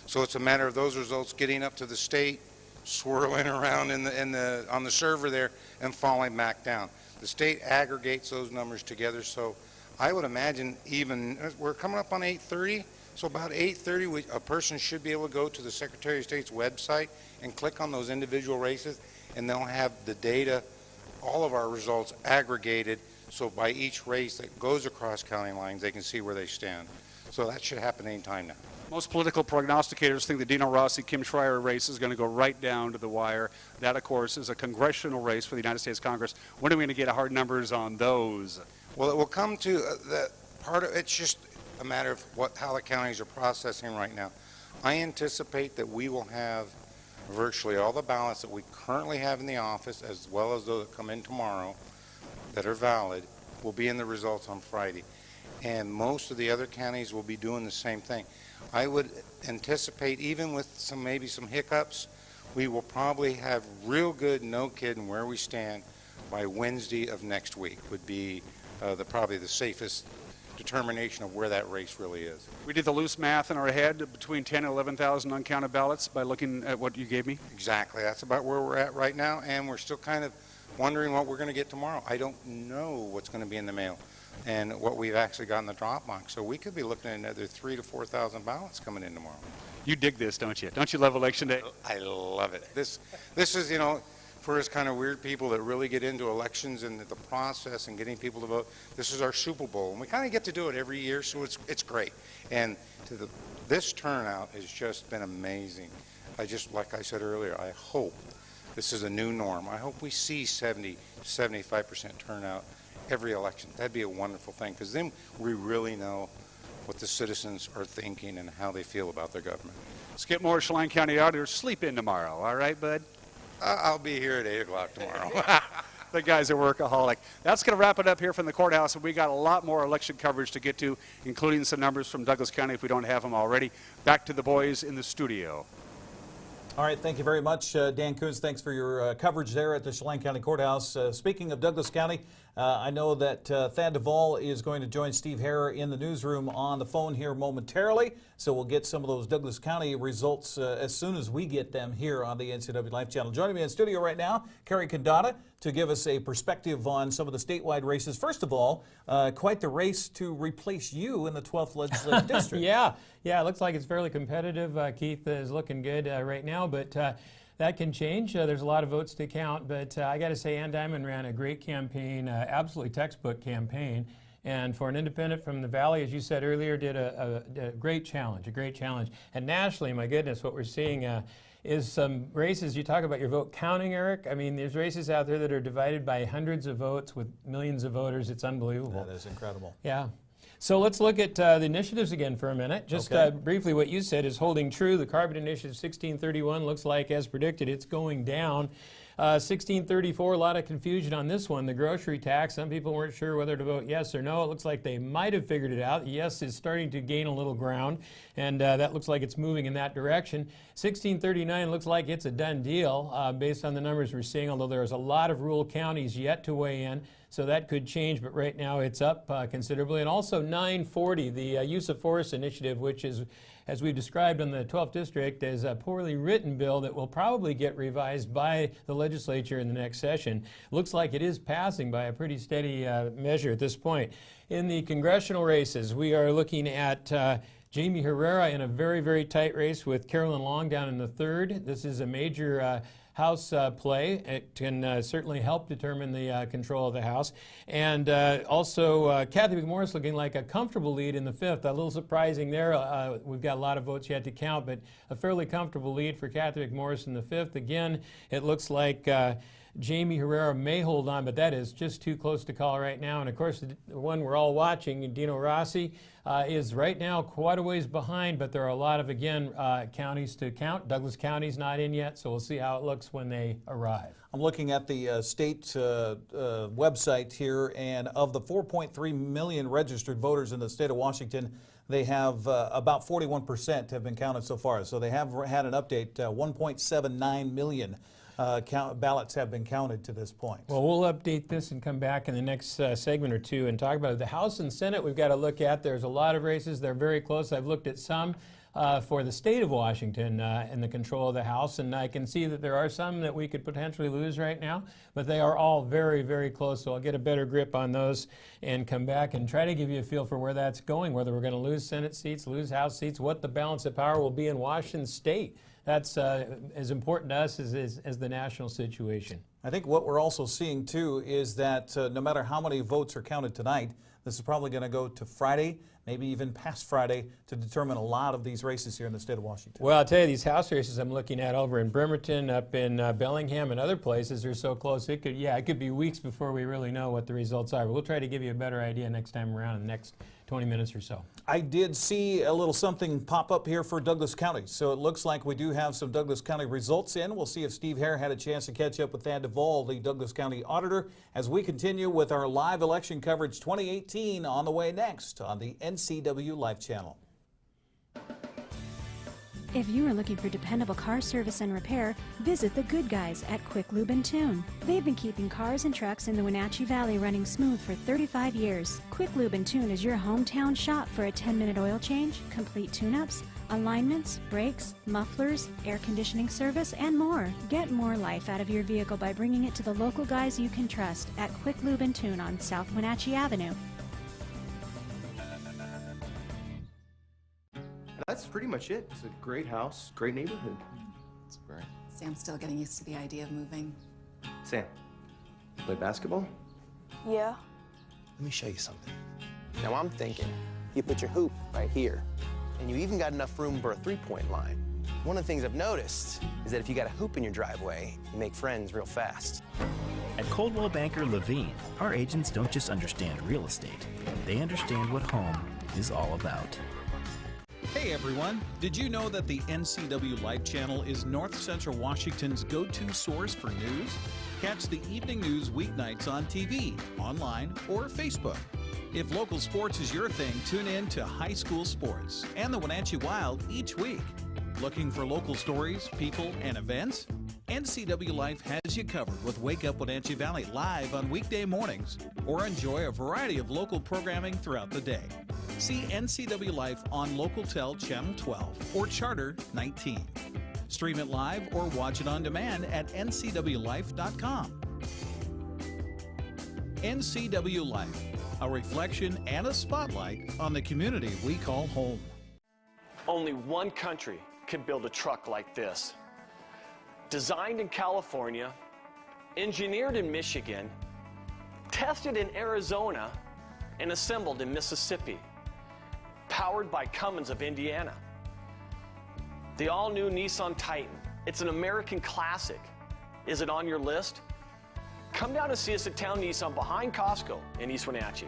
So it's a matter of those results getting up to the state, swirling around on the server there, and falling back down. The state aggregates those numbers together, so I would imagine we're coming up on 8:30, so about 8:30 a person should be able to go to the Secretary of State's website and click on those individual races, and they'll have the data, all of our results aggregated, so by each race that goes across county lines, they can see where they stand. So that should happen any time now. Most political prognosticators think the Dino Rossi-Kim Schreier race is going to go right down to the wire. That, of course, is a congressional race for the United States Congress. When are we going to get hard numbers on those? Well, it will come to that part of it's just a matter of how the counties are processing right now. I anticipate that we will have virtually all the ballots that we currently have in the office, as well as those that come in tomorrow that are valid, will be in the results on Friday. And most of the other counties will be doing the same thing. I would anticipate, even with maybe some hiccups, we will probably have real good, no kidding, where we stand by Wednesday of next week would be probably the safest determination of where that race really is. We did the loose math in our head between 10 and 11,000 uncounted ballots by looking at what you gave me. Exactly. That's about where we're at right now, and we're still kind of wondering what we're going to get tomorrow. I don't know what's going to be in the mail and what we've actually got in the drop box. So we could be looking at another 3,000 to 4,000 ballots coming in tomorrow. You dig this, don't you? Don't you love Election Day? I love it. This is, for us kind of weird people that really get into elections and the process and getting people to vote, this is our Super Bowl. And we kind of get to do it every year, so it's great. And this turnout has just been amazing. Like I said earlier, I hope this is a new norm. I hope we see 70 to 75% turnout every election. That'd be a wonderful thing, because then we really know what the citizens are thinking and how they feel about their government. Skip Moore, Chelan County Auditor, sleep in tomorrow, all right, bud? I'll be here at 8 o'clock tomorrow. The guy's a workaholic. That's going to wrap it up here from the courthouse, and we got a lot more election coverage to get to, including some numbers from Douglas County if we don't have them already. Back to the boys in the studio. All right, thank you very much, Dan Kuntz. Thanks for your coverage there at the Chelan County Courthouse. Speaking of Douglas County, I know that Thad Duvall is going to join Steve Harrer in the newsroom on the phone here momentarily, so we'll get some of those Douglas County results as soon as we get them here on the NCW Life channel. Joining me in studio right now, Cary Condotta, to give us a perspective on some of the statewide races. First of all, quite the race to replace you in the 12th Legislative District. Yeah, it looks like it's fairly competitive. Keith is looking good right now, but that can change. There's a lot of votes to count, but I got to say Ann Diamond ran a great campaign, absolutely textbook campaign. And for an independent from the Valley, as you said earlier, did a great challenge, And nationally, my goodness, what we're seeing is some races. You talk about your vote counting, Eric. I mean, there's races out there that are divided by hundreds of votes with millions of voters. It's unbelievable. That is incredible. Yeah. So let's look at the initiatives again for a minute. Just briefly, what you said is holding true. The Carbon Initiative 1631 looks like, as predicted, it's going down. 1634, a lot of confusion on this one. The grocery tax, some people weren't sure whether to vote yes or no. It looks like they might have figured it out. Yes is starting to gain a little ground, and that looks like it's moving in that direction. 1639 looks like it's a done deal based on the numbers we're seeing, although there's a lot of rural counties yet to weigh in. So that could change, but right now it's up considerably. And also 940, the use of force initiative, which is, as we've described in the 12th District, is a poorly written bill that will probably get revised by the legislature in the next session. Looks like it is passing by a pretty steady measure at this point. In the congressional races, we are looking at Jamie Herrera in a very, very tight race with Carolyn Long down in the third. This is a major House play. It can certainly help determine the control of the House. And also Kathy McMorris looking like a comfortable lead in the fifth. A little surprising there. We've got a lot of votes yet to count, but a fairly comfortable lead for Kathy McMorris in the fifth. Again, it looks like Jamie Herrera may hold on, but that is just too close to call right now. And of course, the one we're all watching, Dino Rossi, is right now quite a ways behind, but there are a lot of, again, counties to count. Douglas County's not in yet, so we'll see how it looks when they arrive. I'm looking at the state website here, and of the 4.3 million registered voters in the state of Washington, they have about 41% have been counted so far. So they have had an update, 1.79 million ballots have been counted to this point. Well, we'll update this and come back in the next segment or two and talk about it. The House and Senate we've got to look at. There's a lot of races. They're very close. I've looked at some for the state of Washington and the control of the House, and I can see that there are some that we could potentially lose right now, but they are all very, very close, so I'll get a better grip on those and come back and try to give you a feel for where that's going, whether we're going to lose Senate seats, lose House seats, what the balance of power will be in Washington state. That's as important to us as the national situation. I think what we're also seeing, too, is that no matter how many votes are counted tonight, this is probably going to go to Friday, maybe even past Friday, to determine a lot of these races here in the state of Washington. Well, I'll tell you, these House races I'm looking at over in Bremerton, up in Bellingham, and other places are so close. It could be weeks before we really know what the results are. But we'll try to give you a better idea next time around in the next 20 minutes or so. I did see a little something pop up here for Douglas County. So it looks like we do have some Douglas County results in. We'll see if Steve Hare had a chance to catch up with Thad Duvall, the Douglas County Auditor, as we continue with our live election coverage 2018 on the way next on the NCWLIFE channel. If you are looking for dependable car service and repair, visit the good guys at Quick Lube and Tune. They've been keeping cars and trucks in the Wenatchee Valley running smooth for 35 years. Quick Lube and Tune is your hometown shop for a 10-minute oil change, complete tune-ups, alignments, brakes, mufflers, air conditioning service, and more. Get more life out of your vehicle by bringing it to the local guys you can trust at Quick Lube and Tune on South Wenatchee Avenue. That's pretty much it. It's a great house, great neighborhood. It's great. Sam's still getting used to the idea of moving. Sam, you play basketball? Yeah. Let me show you something. Now I'm thinking, you put your hoop right here, and you even got enough room for a three-point line. One of the things I've noticed is that if you got a hoop in your driveway, you make friends real fast. At Coldwell Banker Levine, our agents don't just understand real estate, they understand what home is all about. Hey everyone, did you know that the NCWLIFE channel is North Central Washington's go-to source for news? Catch the evening news weeknights on TV, online, or Facebook. If local sports is your thing, tune in to High School Sports and the Wenatchee Wild each week. Looking for local stories, people, and events? NCWLIFE has you covered with Wake Up Wenatchee Valley live on weekday mornings, or enjoy a variety of local programming throughout the day. See NCWLIFE on LocalTel Channel 12 or Charter 19. Stream it live or watch it on demand at ncwlife.com. NCWLIFE, a reflection and a spotlight on the community we call home. Only one country could build a truck like this. Designed in California, engineered in Michigan, tested in Arizona, and assembled in Mississippi. Powered by Cummins of Indiana. The all-new Nissan Titan. It's an American classic. Is it on your list? Come down and see us at Town Nissan behind Costco in East Wenatchee.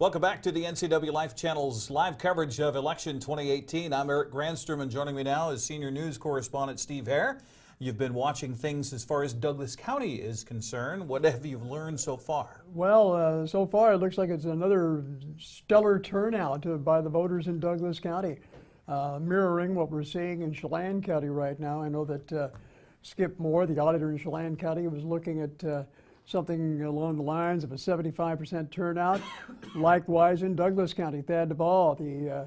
Welcome back to the NCWLIFE channel's live coverage of election 2018. I'm Eric Granstrom, and joining me now is senior news correspondent Steve Hare. You've been watching things as far as Douglas County is concerned. What have you learned so far? Well, so far it looks like it's another stellar turnout by the voters in Douglas County, mirroring what we're seeing in Chelan County right now. I know that Skip Moore, the auditor in Chelan County, was looking at something along the lines of a 75% turnout. Likewise in Douglas County, Thad Duvall, the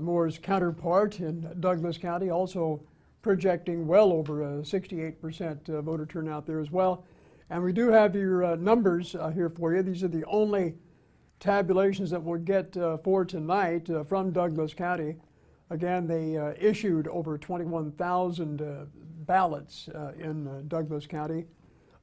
Moore's counterpart in Douglas County, also projecting well over a 68% voter turnout there as well. And we do have your numbers here for you. These are the only tabulations that we'll get for tonight from Douglas County. Again, they issued over 21,000 ballots in Douglas County.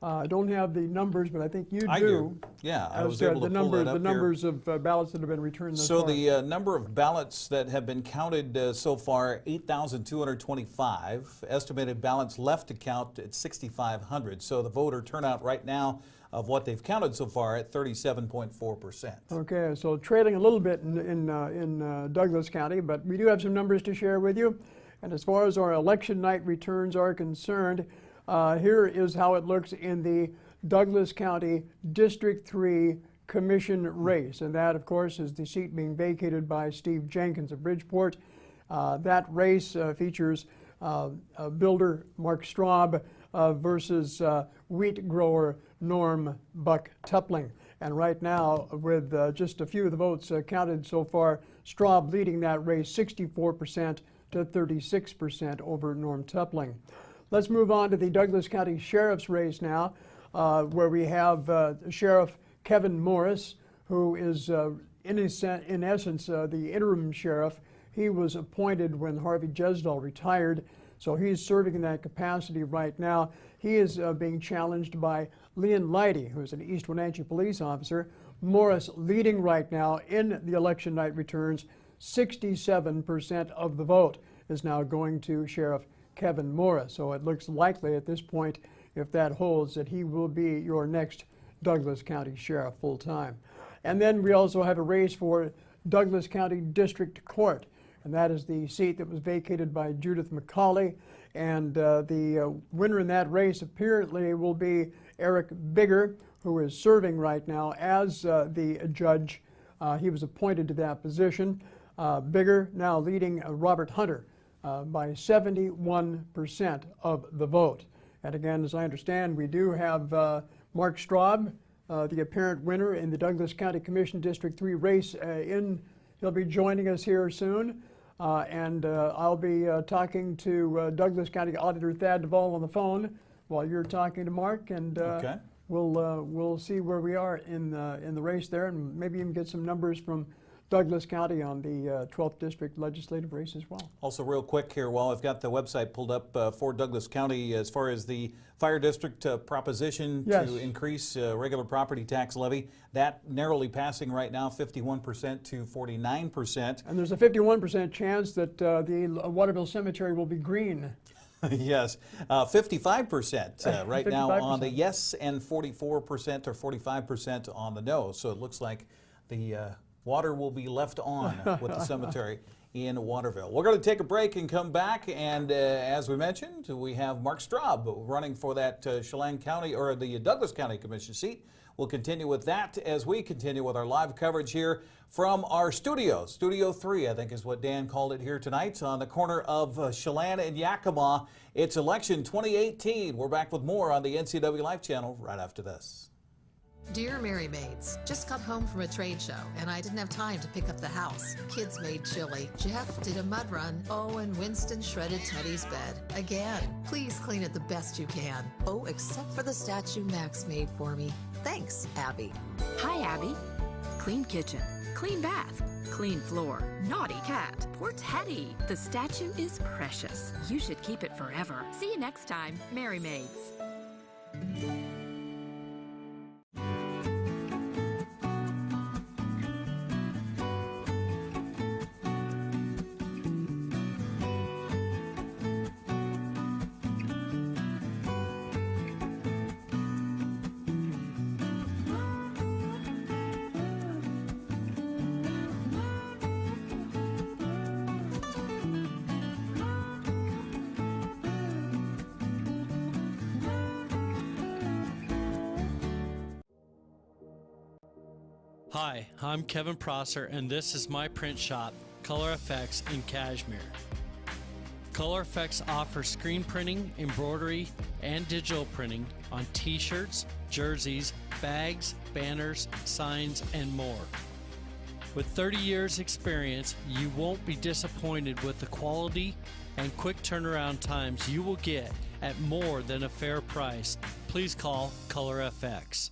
I don't have the numbers, but I think you do. I do. Yeah, I was able to pull that up the numbers of ballots that have been returned thus far. So the number of ballots that have been counted so far, 8,225. Estimated ballots left to count at 6,500. So the voter turnout right now of what they've counted so far at 37.4%. Okay, so trailing a little bit in Douglas County, but we do have some numbers to share with you. And as far as our election night returns are concerned, here is how it looks in the Douglas County District 3 Commission race. And that, of course, is the seat being vacated by Steve Jenkins of Bridgeport. That race features builder Mark Straub versus wheat grower Norm Buck Tupling. And right now, with just a few of the votes counted so far, Straub leading that race 64% to 36% over Norm Tupling. Let's move on to the Douglas County Sheriff's race now, where we have Sheriff Kevin Morris, who is in essence the interim sheriff. He was appointed when Harvey Jesdahl retired, so he's serving in that capacity right now. He is being challenged by Leon Leidy, who's an East Wenatchee police officer. Morris leading right now in the election night returns. 67% of the vote is now going to Sheriff Kevin Morris. So it looks likely at this point, if that holds, that he will be your next Douglas County Sheriff full-time. And then we also have a race for Douglas County District Court, and that is the seat that was vacated by Judith McCauley. And the winner in that race apparently will be Eric Bigger, who is serving right now as the judge. He was appointed to that position. Bigger now leading Robert Hunter by 71% of the vote. And again, as I understand, we do have Mark Straub, the apparent winner in the Douglas County Commission District 3 race. He'll be joining us here soon. And I'll be talking to Douglas County Auditor Thad Duvall on the phone while you're talking to Mark, and okay. We'll see where we are in the race there, and maybe even get some numbers from Douglas County on the 12th District legislative race as well. Also, real quick here, while I've got the website pulled up for Douglas County, as far as the fire district proposition to increase regular property tax levy, that narrowly passing right now, 51% to 49%. And there's a 51% chance that the Waterville Cemetery will be green. Yes, 55% right 55%. now on the yes, and 44% or 45% on the no. So it looks like the water will be left on with the cemetery in Waterville. We're going to take a break and come back, and as we mentioned, we have Mark Straub running for that Chelan County, or the Douglas County Commission seat. We'll continue with that as we continue with our live coverage here from our studio. Studio 3, I think is what Dan called it here tonight, on the corner of Chelan and Yakima. It's election 2018. We're back with more on the NCWLIFE channel right after this. Dear Mary Maids, just got home from a trade show and I didn't have time to pick up the house. Kids made chili. Jeff did a mud run. Oh, and Winston shredded Teddy's bed. Again, please clean it the best you can. Oh, except for the statue Max made for me. Thanks, Abby. Hi, Abby. Clean kitchen, clean bath, clean floor, naughty cat. Poor Teddy. The statue is precious. You should keep it forever. See you next time, Mary Maids. Hi, I'm Kevin Prosser, and this is my print shop, Color Effects in Cashmere. Color Effects offers screen printing, embroidery, and digital printing on t-shirts, jerseys, bags, banners, signs, and more. With 30 years experience, you won't be disappointed with the quality and quick turnaround times you will get at more than a fair price. Please call Color FX.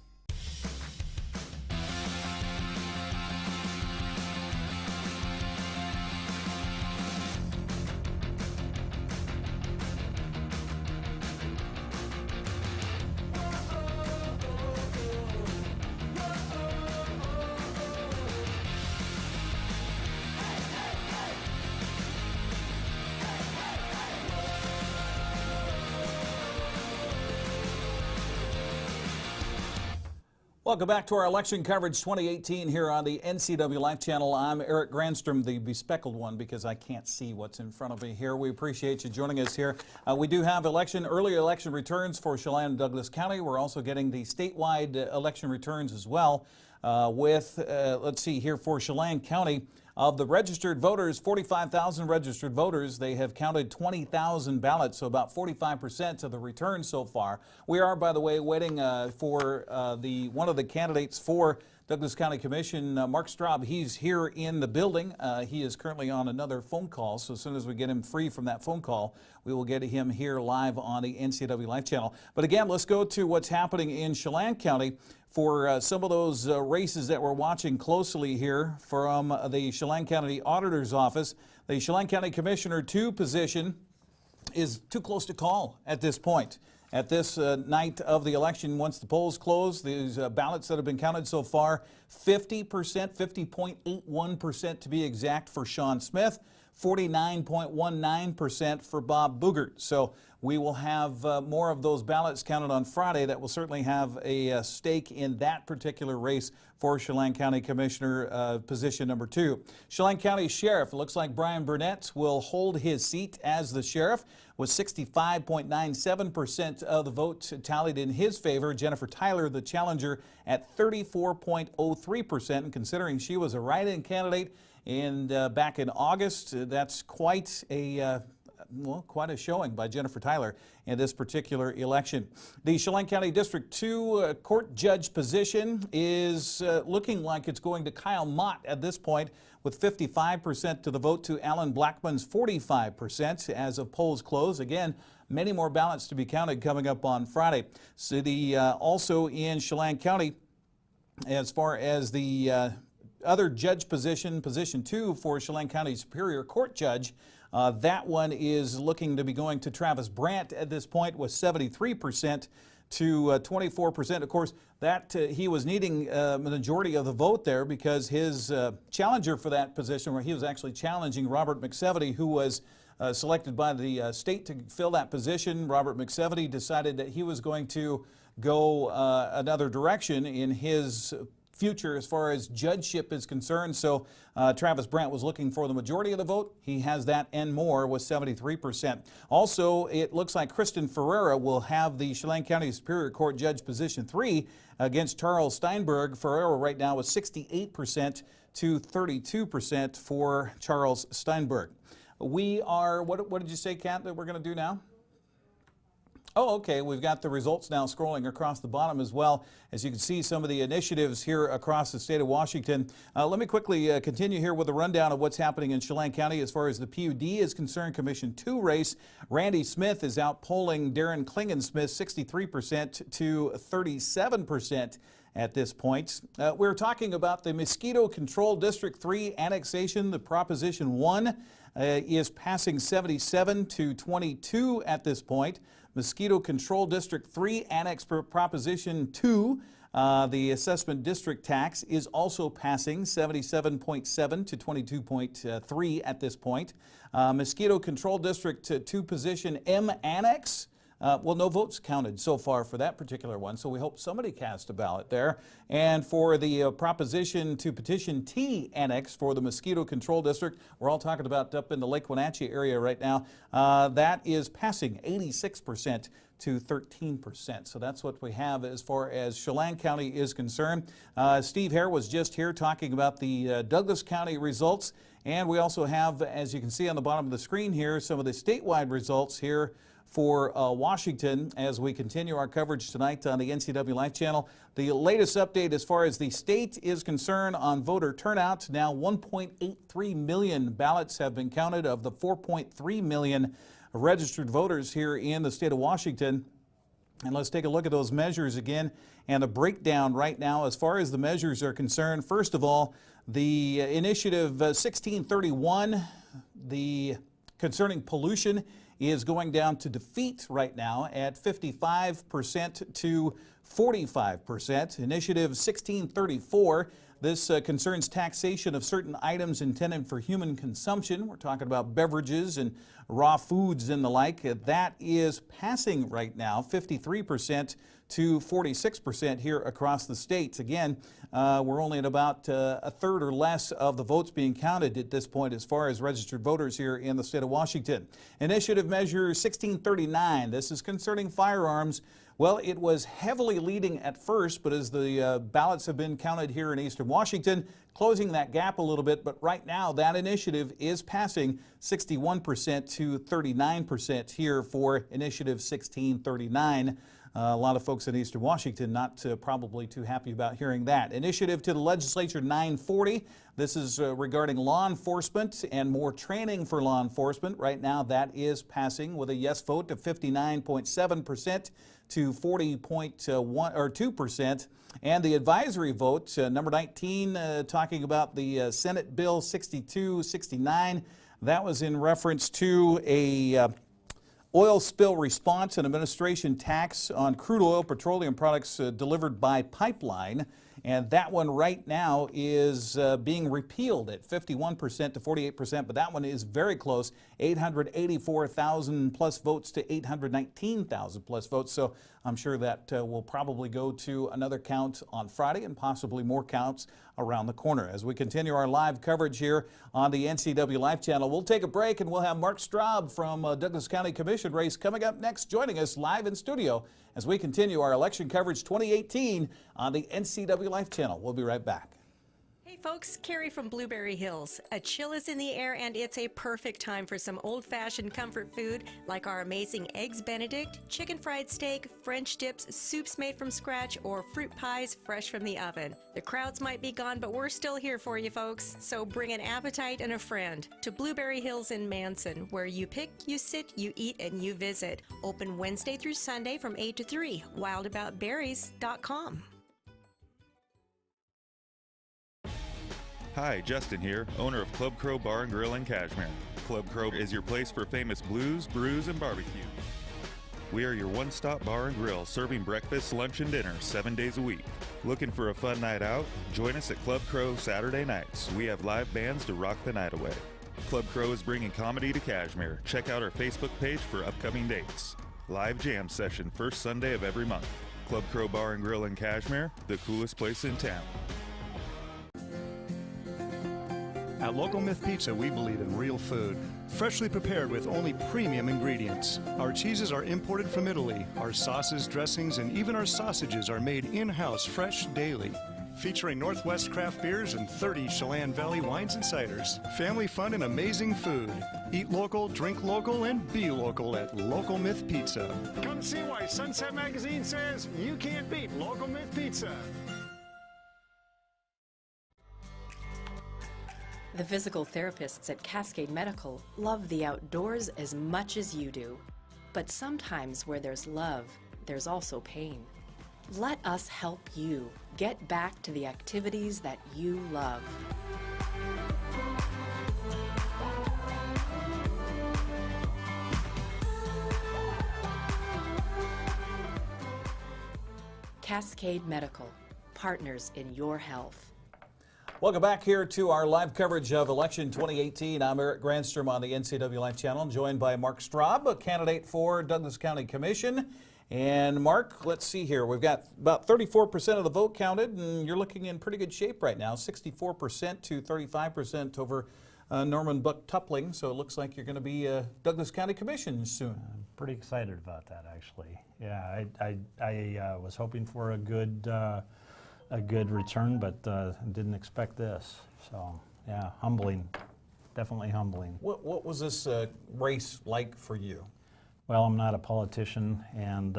Welcome back to our election coverage 2018 here on the NCWLIFE channel. I'm Eric Granstrom, the bespectacled one, because I can't see what's in front of me here. We appreciate you joining us here. We do have early election returns for Chelan and Douglas County. We're also getting the statewide election returns as well. Let's see here for Chelan County. Of the registered voters, 45,000 registered voters, they have counted 20,000 ballots, so about 45% of the return so far. We are, by the way, waiting for one of the candidates for Douglas County Commission, Mark Straub. He's here in the building. He is currently on another phone call, so as soon as we get him free from that phone call, we will get him here live on the NCWLIFE channel. But again, let's go to what's happening in Chelan County for some of those races that we're watching closely here from the Chelan County Auditor's Office. The Chelan County Commissioner 2 position is too close to call at this point. At this night of the election, once the polls close, these ballots that have been counted so far, 50%, 50.81% to be exact for Sean Smith, 49.19% for Bob Boogert. So we will have more of those ballots counted on Friday. That will certainly have a stake in that particular race for Chelan County Commissioner position number 2. Chelan County Sheriff, it looks like Brian Burnett will hold his seat as the sheriff with 65.97% of the vote tallied in his favor. Jennifer Tyler, the challenger, at 34.03%. And considering she was a write-in candidate back in August, that's quite a showing by Jennifer Tyler in this particular election. The Chelan County District 2 court judge position is looking like it's going to Kyle Mott at this point, with 55% to the vote to Alan Blackman's 45% as of polls close. Again, many more ballots to be counted coming up on Friday. Also in Chelan County, as far as the other judge position 2 for Chelan County Superior Court Judge, that one is looking to be going to Travis Brandt at this point with 73% to 24%. Of course, that he was needing a majority of the vote there because his challenger for that position, where he was actually challenging Robert McSevety, who was selected by the state to fill that position. Robert McSevety decided that he was going to go another direction in his future as far as judgeship is concerned. So Travis Brandt was looking for the majority of the vote. He has that and more with 73%. Also, it looks like Kristen Ferreira will have the Chelan County Superior Court Judge position 3 against Charles Steinberg. Ferreira right now with 68% to 32% for Charles Steinberg. We are, what did you say, Kat, that we're going to do now? Oh, okay. We've got the results now scrolling across the bottom as well. As you can see, some of the initiatives here across the state of Washington. Let me quickly continue here with a rundown of what's happening in Chelan County as far as the PUD is concerned. Commission 2 race, Randy Smith is out polling Darren Klingensmith 63% to 37% at this point. We're talking about the Mosquito Control District 3 annexation. The Proposition 1 is passing 77 to 22 at this point. Mosquito Control District 3 Annex Proposition 2, the assessment district tax, is also passing 77.7 to 22.3 at this point. Mosquito Control District 2 Position M Annex, well, no votes counted so far for that particular one, so we hope somebody cast a ballot there. And for the Proposition to Petition T Annex for the Mosquito Control District, we're all talking about up in the Lake Wenatchee area right now, that is passing 86% to 13%. So that's what we have as far as Chelan County is concerned. Steve Hare was just here talking about the Douglas County results, and we also have, as you can see on the bottom of the screen here, some of the statewide results here for Washington as we continue our coverage tonight on the NCWLIFE channel. The latest update as far as the state is concerned on voter turnout, now 1.83 million ballots have been counted of the 4.3 million registered voters here in the state of Washington. And let's take a look at those measures again and the breakdown right now as far as the measures are concerned. First of all, the initiative 1631, the concerning pollution, is going down to defeat right now at 55% to 45%. Initiative 1634, this concerns taxation of certain items intended for human consumption. We're talking about beverages and raw foods and the like. That is passing right now 53% to 46% here across the states. Again, we're only at about a third or less of the votes being counted at this point as far as registered voters here in the state of Washington. Initiative Measure 1639, this is concerning firearms. Well, it was heavily leading at first, but as the ballots have been counted here in Eastern Washington, closing that gap a little bit. But right now, that initiative is passing 61% to 39% here for Initiative 1639. A lot of folks in Eastern Washington not probably too happy about hearing that. Initiative to the Legislature 940. This is regarding law enforcement and more training for law enforcement. Right now that is passing with a yes vote to 59.7% to 40.2%. And the advisory vote, number 19, talking about the Senate Bill 6269. That was in reference to a oil spill response and administration tax on crude oil, petroleum products delivered by pipeline. And that one right now is being repealed at 51% to 48%, but that one is very close, 884,000 plus votes to 819,000 plus votes. So I'm sure that will probably go to another count on Friday and possibly more counts around the corner. As we continue our live coverage here on the NCWLIFE channel, we'll take a break and we'll have Mark Straub from Douglas County Commission race coming up next, joining us live in studio as we continue our election coverage 2018 on the NCWLIFE channel. We'll be right back. Hey folks, Cary from Blueberry Hills. A chill is in the air and it's a perfect time for some old-fashioned comfort food like our amazing Eggs Benedict, chicken fried steak, French dips, soups made from scratch, or fruit pies fresh from the oven. The crowds might be gone, but we're still here for you folks. So bring an appetite and a friend to Blueberry Hills in Manson, where you pick, you sit, you eat, and you visit. Open Wednesday through Sunday from 8 to 3. wildaboutberries.com. Hi, Justin here, owner of Club Crow Bar and Grill in Cashmere. Club Crow is your place for famous blues, brews, and barbecue. We are your one-stop bar and grill, serving breakfast, lunch, and dinner 7 days a week. Looking for a fun night out? Join us at Club Crow Saturday nights. We have live bands to rock the night away. Club Crow is bringing comedy to Cashmere. Check out our Facebook page for upcoming dates. Live jam session first Sunday of every month. Club Crow Bar and Grill in Cashmere, the coolest place in town. At Local Myth Pizza, we believe in real food, freshly prepared with only premium ingredients. Our cheeses are imported from Italy. Our sauces, dressings, and even our sausages are made in-house fresh daily. Featuring Northwest craft beers and 30 Chelan Valley wines and ciders. Family fun and amazing food. Eat local, drink local, and be local at Local Myth Pizza. Come see why Sunset Magazine says you can't beat Local Myth Pizza. The physical therapists at Cascade Medical love the outdoors as much as you do. But sometimes where there's love, there's also pain. Let us help you get back to the activities that you love. Cascade Medical, partners in your health. Welcome back here to our live coverage of election 2018. I'm Eric Granstrom on the NCWLIFE channel, joined by Mark Straub, a candidate for Douglas County Commission. And Mark, let's see here. We've got about 34% of the vote counted, and you're looking in pretty good shape right now, 64% to 35% over Norman Buck Tupling. So it looks like you're going to be Douglas County Commission soon. I'm pretty excited about that, actually. Yeah, I was hoping for a good return, but didn't expect this. So yeah, humbling, definitely humbling. What was this race like for you? Well, I'm not a politician, and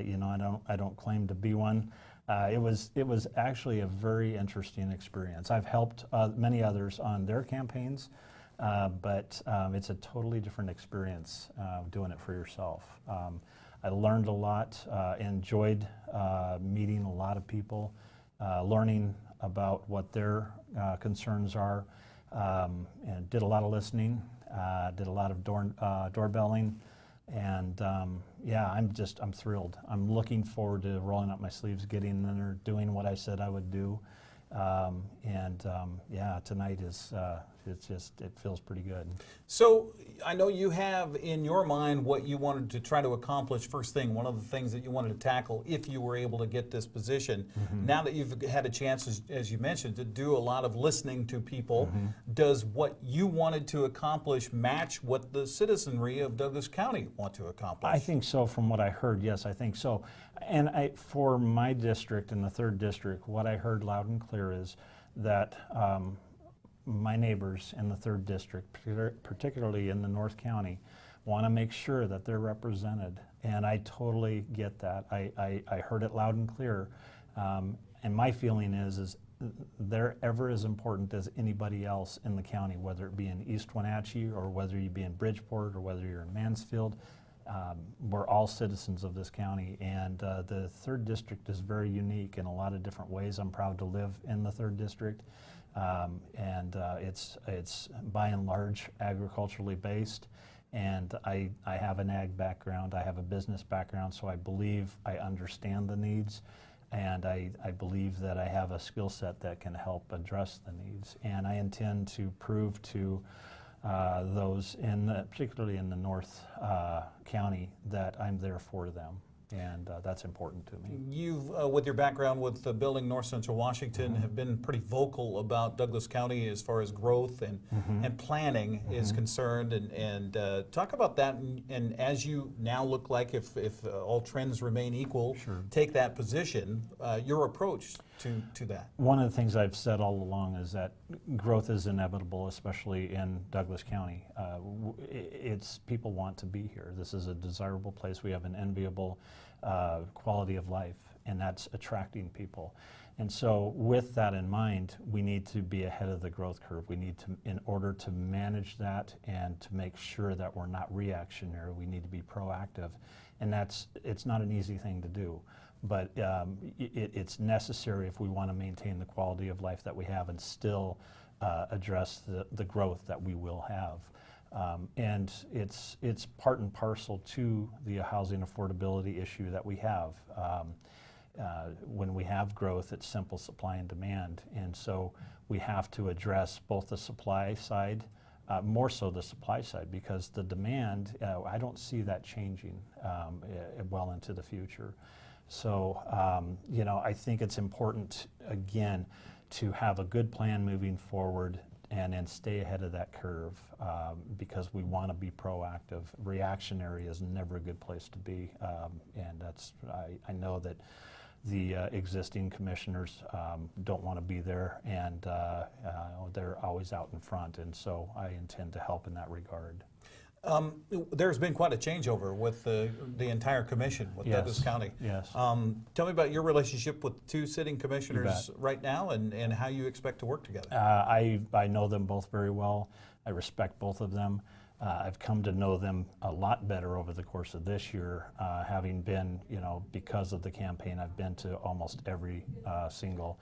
you know, I don't claim to be one. It was actually a very interesting experience. I've helped many others on their campaigns, but it's a totally different experience doing it for yourself. I learned a lot, enjoyed meeting a lot of people, learning about what their concerns are, and did a lot of listening, did a lot of doorbelling. And yeah, I'm thrilled. I'm looking forward to rolling up my sleeves, getting in there, doing what I said I would do. Yeah, tonight is It feels pretty good. So I know you have in your mind what you wanted to try to accomplish first thing, one of the things that you wanted to tackle if you were able to get this position. Now that you've had a chance, as you mentioned, to do a lot of listening to people, does what you wanted to accomplish match what the citizenry of Douglas County want to accomplish? I think so. From what I heard, yes, I think so. And for my district, in the 3rd district, what I heard loud and clear is that my neighbors in the 3rd district, particularly in the North County, want to make sure that they're represented. And I totally get that. I heard it loud and clear. And my feeling is they're ever as important as anybody else in the county, whether it be in East Wenatchee or whether you be in Bridgeport or whether you're in Mansfield. We're all citizens of this county, and the 3rd district is very unique in a lot of different ways. I'm proud to live in the 3rd district, and it's by and large agriculturally based. And I have an ag background, I have a business background, so I believe I understand the needs, and I believe that I have a skill set that can help address the needs. And I intend to prove to those, particularly in the North County, that I'm there for them, and that's important to me. You've, with your background with building North Central Washington, have been pretty vocal about Douglas County as far as growth and planning is concerned, and talk about that. And as you now look like, if all trends remain equal, take that position, your approach to that. One of the things I've said all along is that growth is inevitable, especially in Douglas County. People want to be here. This is a desirable place. We have an enviable quality of life, and that's attracting people. And so with that in mind, we need to be ahead of the growth curve. We need to, in order to manage that and to make sure that we're not reactionary, we need to be proactive. And it's not an easy thing to do. But it's necessary if we want to maintain the quality of life that we have and still address the growth that we will have. And it's part and parcel to the housing affordability issue that we have. When we have growth, it's simple supply and demand. And so we have to address both the supply side, more so the supply side, because the demand, I don't see that changing well into the future. So, I think it's important, again, to have a good plan moving forward and then stay ahead of that curve because we want to be proactive. Reactionary is never a good place to be, and I know that the existing commissioners don't want to be there, and they're always out in front, and so I intend to help in that regard. There's been quite a changeover with the entire commission with Douglas County. Yes. Tell me about your relationship with 2 sitting commissioners right now and how you expect to work together. I know them both very well. I respect both of them. I've come to know them a lot better over the course of this year, having been, because of the campaign, I've been to almost every single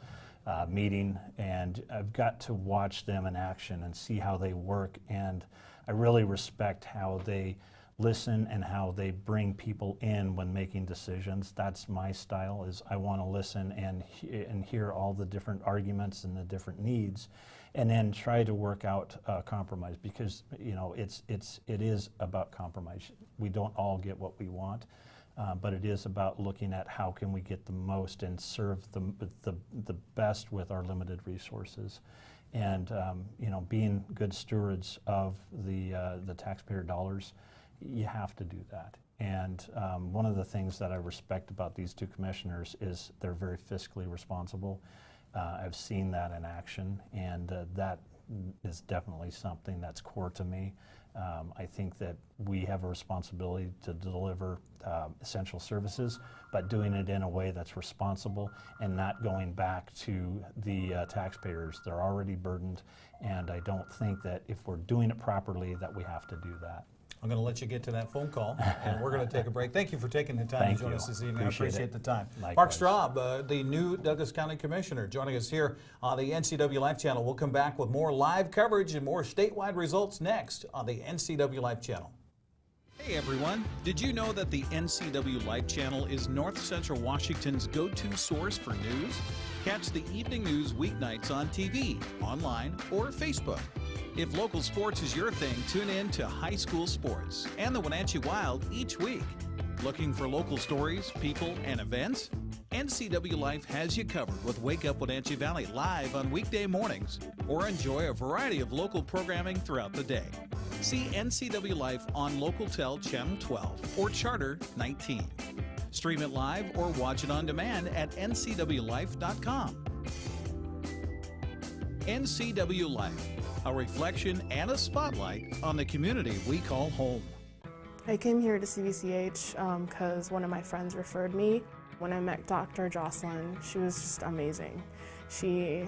meeting, and I've got to watch them in action and see how they work, and I really respect how they listen and how they bring people in when making decisions. That's my style, is I want to listen and hear all the different arguments and the different needs, and then try to work out a compromise, because it is about compromise. We don't all get what we want, but it is about looking at how can we get the most and serve the best with our limited resources. And being good stewards of the taxpayer dollars, you have to do that. And one of the things that I respect about these 2 commissioners is they're very fiscally responsible. I've seen that in action, and that is definitely something that's core to me. I think that we have a responsibility to deliver essential services, but doing it in a way that's responsible and not going back to the taxpayers. They're already burdened, and I don't think that if we're doing it properly that we have to do that. I'm going to let you get to that phone call, and we're going to take a break. Thank you for taking the time to join us this evening. I appreciate the time. Likewise. Mark Straub, the new Douglas County Commissioner, joining us here on the NCWLIFE channel. We'll come back with more live coverage and more statewide results next on the NCWLIFE channel. Hey everyone, did you know that the NCWLIFE channel is North Central Washington's go-to source for news? Catch the evening news weeknights on TV, online, or Facebook. If local sports is your thing, tune in to High School Sports and the Wenatchee Wild each week. Looking for local stories, people, and events? NCWLIFE has you covered with Wake Up Wenatchee Valley live on weekday mornings, or enjoy a variety of local programming throughout the day. See NCWLIFE on LocalTel Channel 12 or Charter 19. Stream it live or watch it on demand at ncwlife.com. NCWLIFE, a reflection and a spotlight on the community we call home. I came here to CVCH because one of my friends referred me. When I met Dr. Jocelyn, she was just amazing. She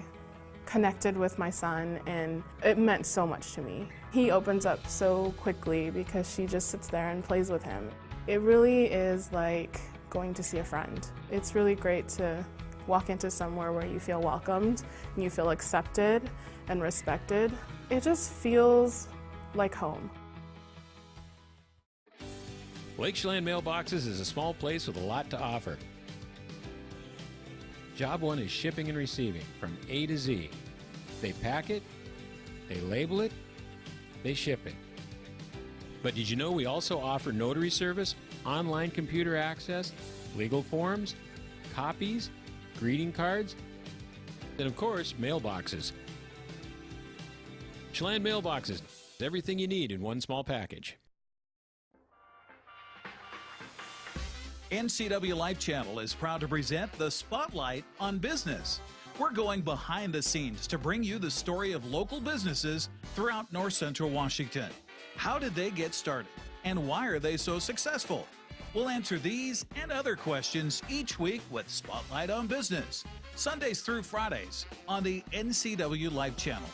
connected with my son, and it meant so much to me. He opens up so quickly because she just sits there and plays with him. It really is like going to see a friend. It's really great to walk into somewhere where you feel welcomed and you feel accepted and respected. It just feels like home. Lake Chelan Mailboxes is a small place with a lot to offer. Job one is shipping and receiving from A to Z. They pack it, they label it, they ship it. But did you know we also offer notary service, online computer access, legal forms, copies, greeting cards, and of course, mailboxes. Chelan Mailboxes, everything you need in one small package. NCWLIFE channel is proud to present the Spotlight on Business. We're going behind the scenes to bring you the story of local businesses throughout North Central Washington. How did they get started, and why are they so successful? We'll answer these and other questions each week with Spotlight on Business, Sundays through Fridays on the NCWLIFE channel.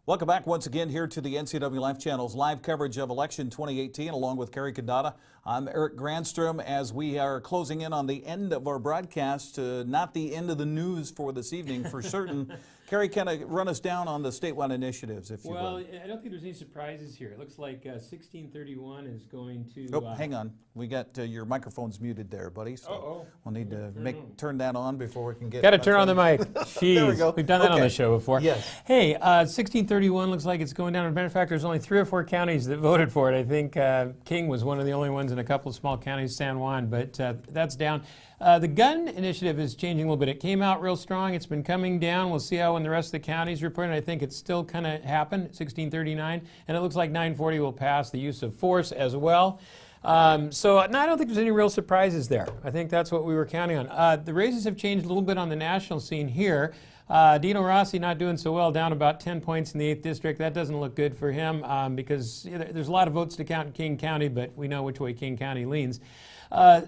Welcome back once again here to the NCWLIFE channel's live coverage of election 2018 along with Cary, Condotta. I'm Eric Granstrom as we are closing in on the end of our broadcast, not the end of the news for this evening for certain. Cary, kind of run us down on the statewide initiatives, if you will. Well, I don't think there's any surprises here. It looks like 1631 is going to... Oh, hang on. We got your microphone's muted there, buddy. So we'll need to turn that on before we can get... Got to turn on the mic. Jeez. There we go. We've done that on the show before. Yes. Hey, 1631 looks like it's going down. As a matter of fact, there's only 3 or 4 counties that voted for it. I think King was one of the only ones in a couple of small counties, San Juan, but that's down. The gun initiative is changing a little bit. It came out real strong. It's been coming down. We'll see how when the rest of the counties report. I think it's still kind of happened, 1639, and it looks like 940 will pass the use of force as well. So I don't think there's any real surprises there. I think that's what we were counting on. The races have changed a little bit on the national scene here. Dino Rossi not doing so well, down about 10 points in the 8th district. That doesn't look good for him because there's a lot of votes to count in King County, but we know which way King County leans.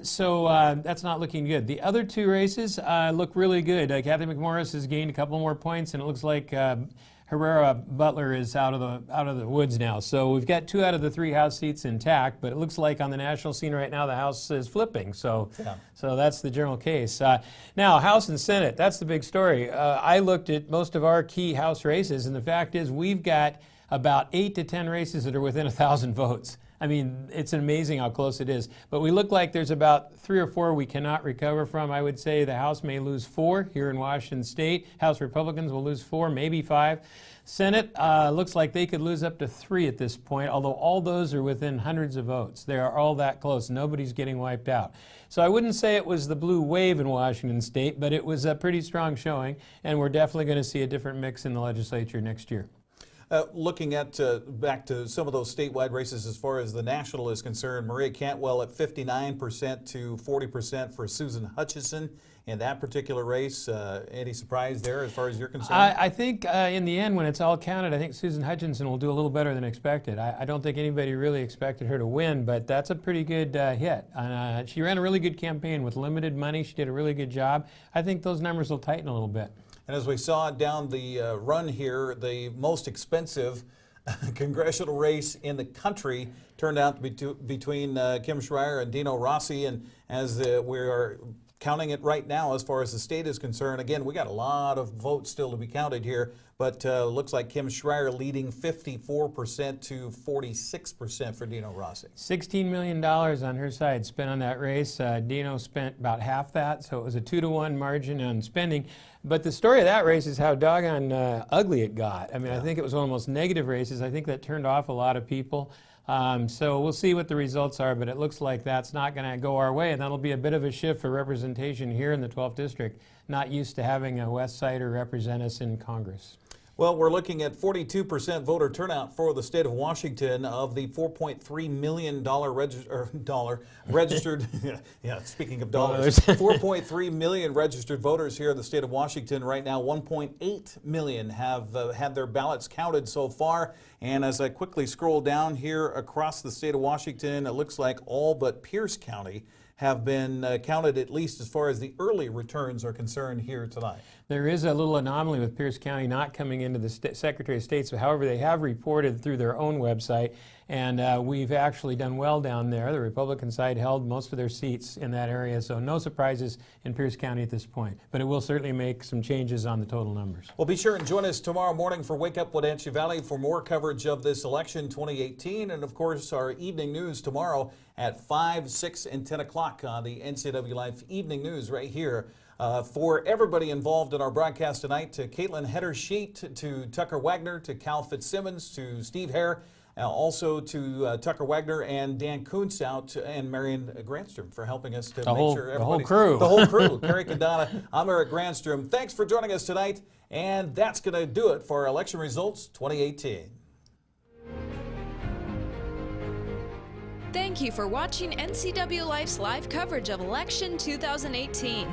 So that's not looking good. The other 2 races look really good. Kathy McMorris has gained a couple more points, and it looks like Herrera Butler is out of the woods now. So we've got 2 out of the 3 House seats intact, but it looks like on the national scene right now the House is flipping. So that's the general case. Now, House and Senate, that's the big story. I looked at most of our key House races, and the fact is we've got about 8 to 10 races that are within 1,000 votes. I mean, it's amazing how close it is. But we look like there's about 3 or 4 we cannot recover from. I would say the House may lose 4 here in Washington State. House Republicans will lose 4, maybe 5. Senate looks like they could lose up to 3 at this point, although all those are within hundreds of votes. They are all that close. Nobody's getting wiped out. So I wouldn't say it was the blue wave in Washington State, but it was a pretty strong showing, and we're definitely going to see a different mix in the legislature next year. Looking at back to some of those statewide races as far as the national is concerned, Maria Cantwell at 59% to 40% for Susan Hutchison in that particular race. Any surprise there as far as you're concerned? I think in the end, when it's all counted, I think Susan Hutchinson will do a little better than expected. I don't think anybody really expected her to win, but that's a pretty good hit. And, she ran a really good campaign with limited money. She did a really good job. I think those numbers will tighten a little bit. And as we saw down the run here, the most expensive congressional race in the country turned out to be between Kim Schreier and Dino Rossi. And as we are counting it right now as far as the state is concerned, again, we got a lot of votes still to be counted here. but looks like Kim Schreier leading 54% to 46% for Dino Rossi. $16 million on her side spent on that race. Dino spent about half that, so it was a 2-to-1 margin on spending. But the story of that race is how doggone ugly it got. I mean, I think it was one of the most negative races. I think that turned off a lot of people. So we'll see what the results are, but it looks like that's not going to go our way, and that'll be a bit of a shift for representation here in the 12th District. Not used to having a West Sider represent us in Congress. Well, we're looking at 42% voter turnout for the state of Washington. Of the $4.3 million registered, yeah, speaking of dollars, 4.3 million registered voters here in the state of Washington right now. 1.8 million have had their ballots counted so far. And as I quickly scroll down here across the state of Washington, it looks like all but Pierce County have been counted, at least as far as the early returns are concerned here tonight. There is a little anomaly with Pierce County not coming into the Secretary of State. However, they have reported through their own website, and we've actually done well down there. The Republican side held most of their seats in that area, so no surprises in Pierce County at this point. But it will certainly make some changes on the total numbers. Well, be sure and join us tomorrow morning for Wake Up Wenatchee Valley for more coverage of this election 2018, and of course our evening news tomorrow at 5, 6, and 10 o'clock on the NCWLIFE Evening News right here. For everybody involved in our broadcast tonight, to Caitlin Hedder-Sheet, to Tucker Wagner, to Cal FitzSimmons, to Steve Hare, also to Tucker Wagner and Dan Kuntz out, and Marion Granstrom for helping us to make sure everybody. The whole crew. The whole crew. Cary, Condotta, I'm Eric Granstrom. Thanks for joining us tonight, and that's going to do it for our election results 2018. Thank you for watching NCWLIFE's live coverage of Election 2018.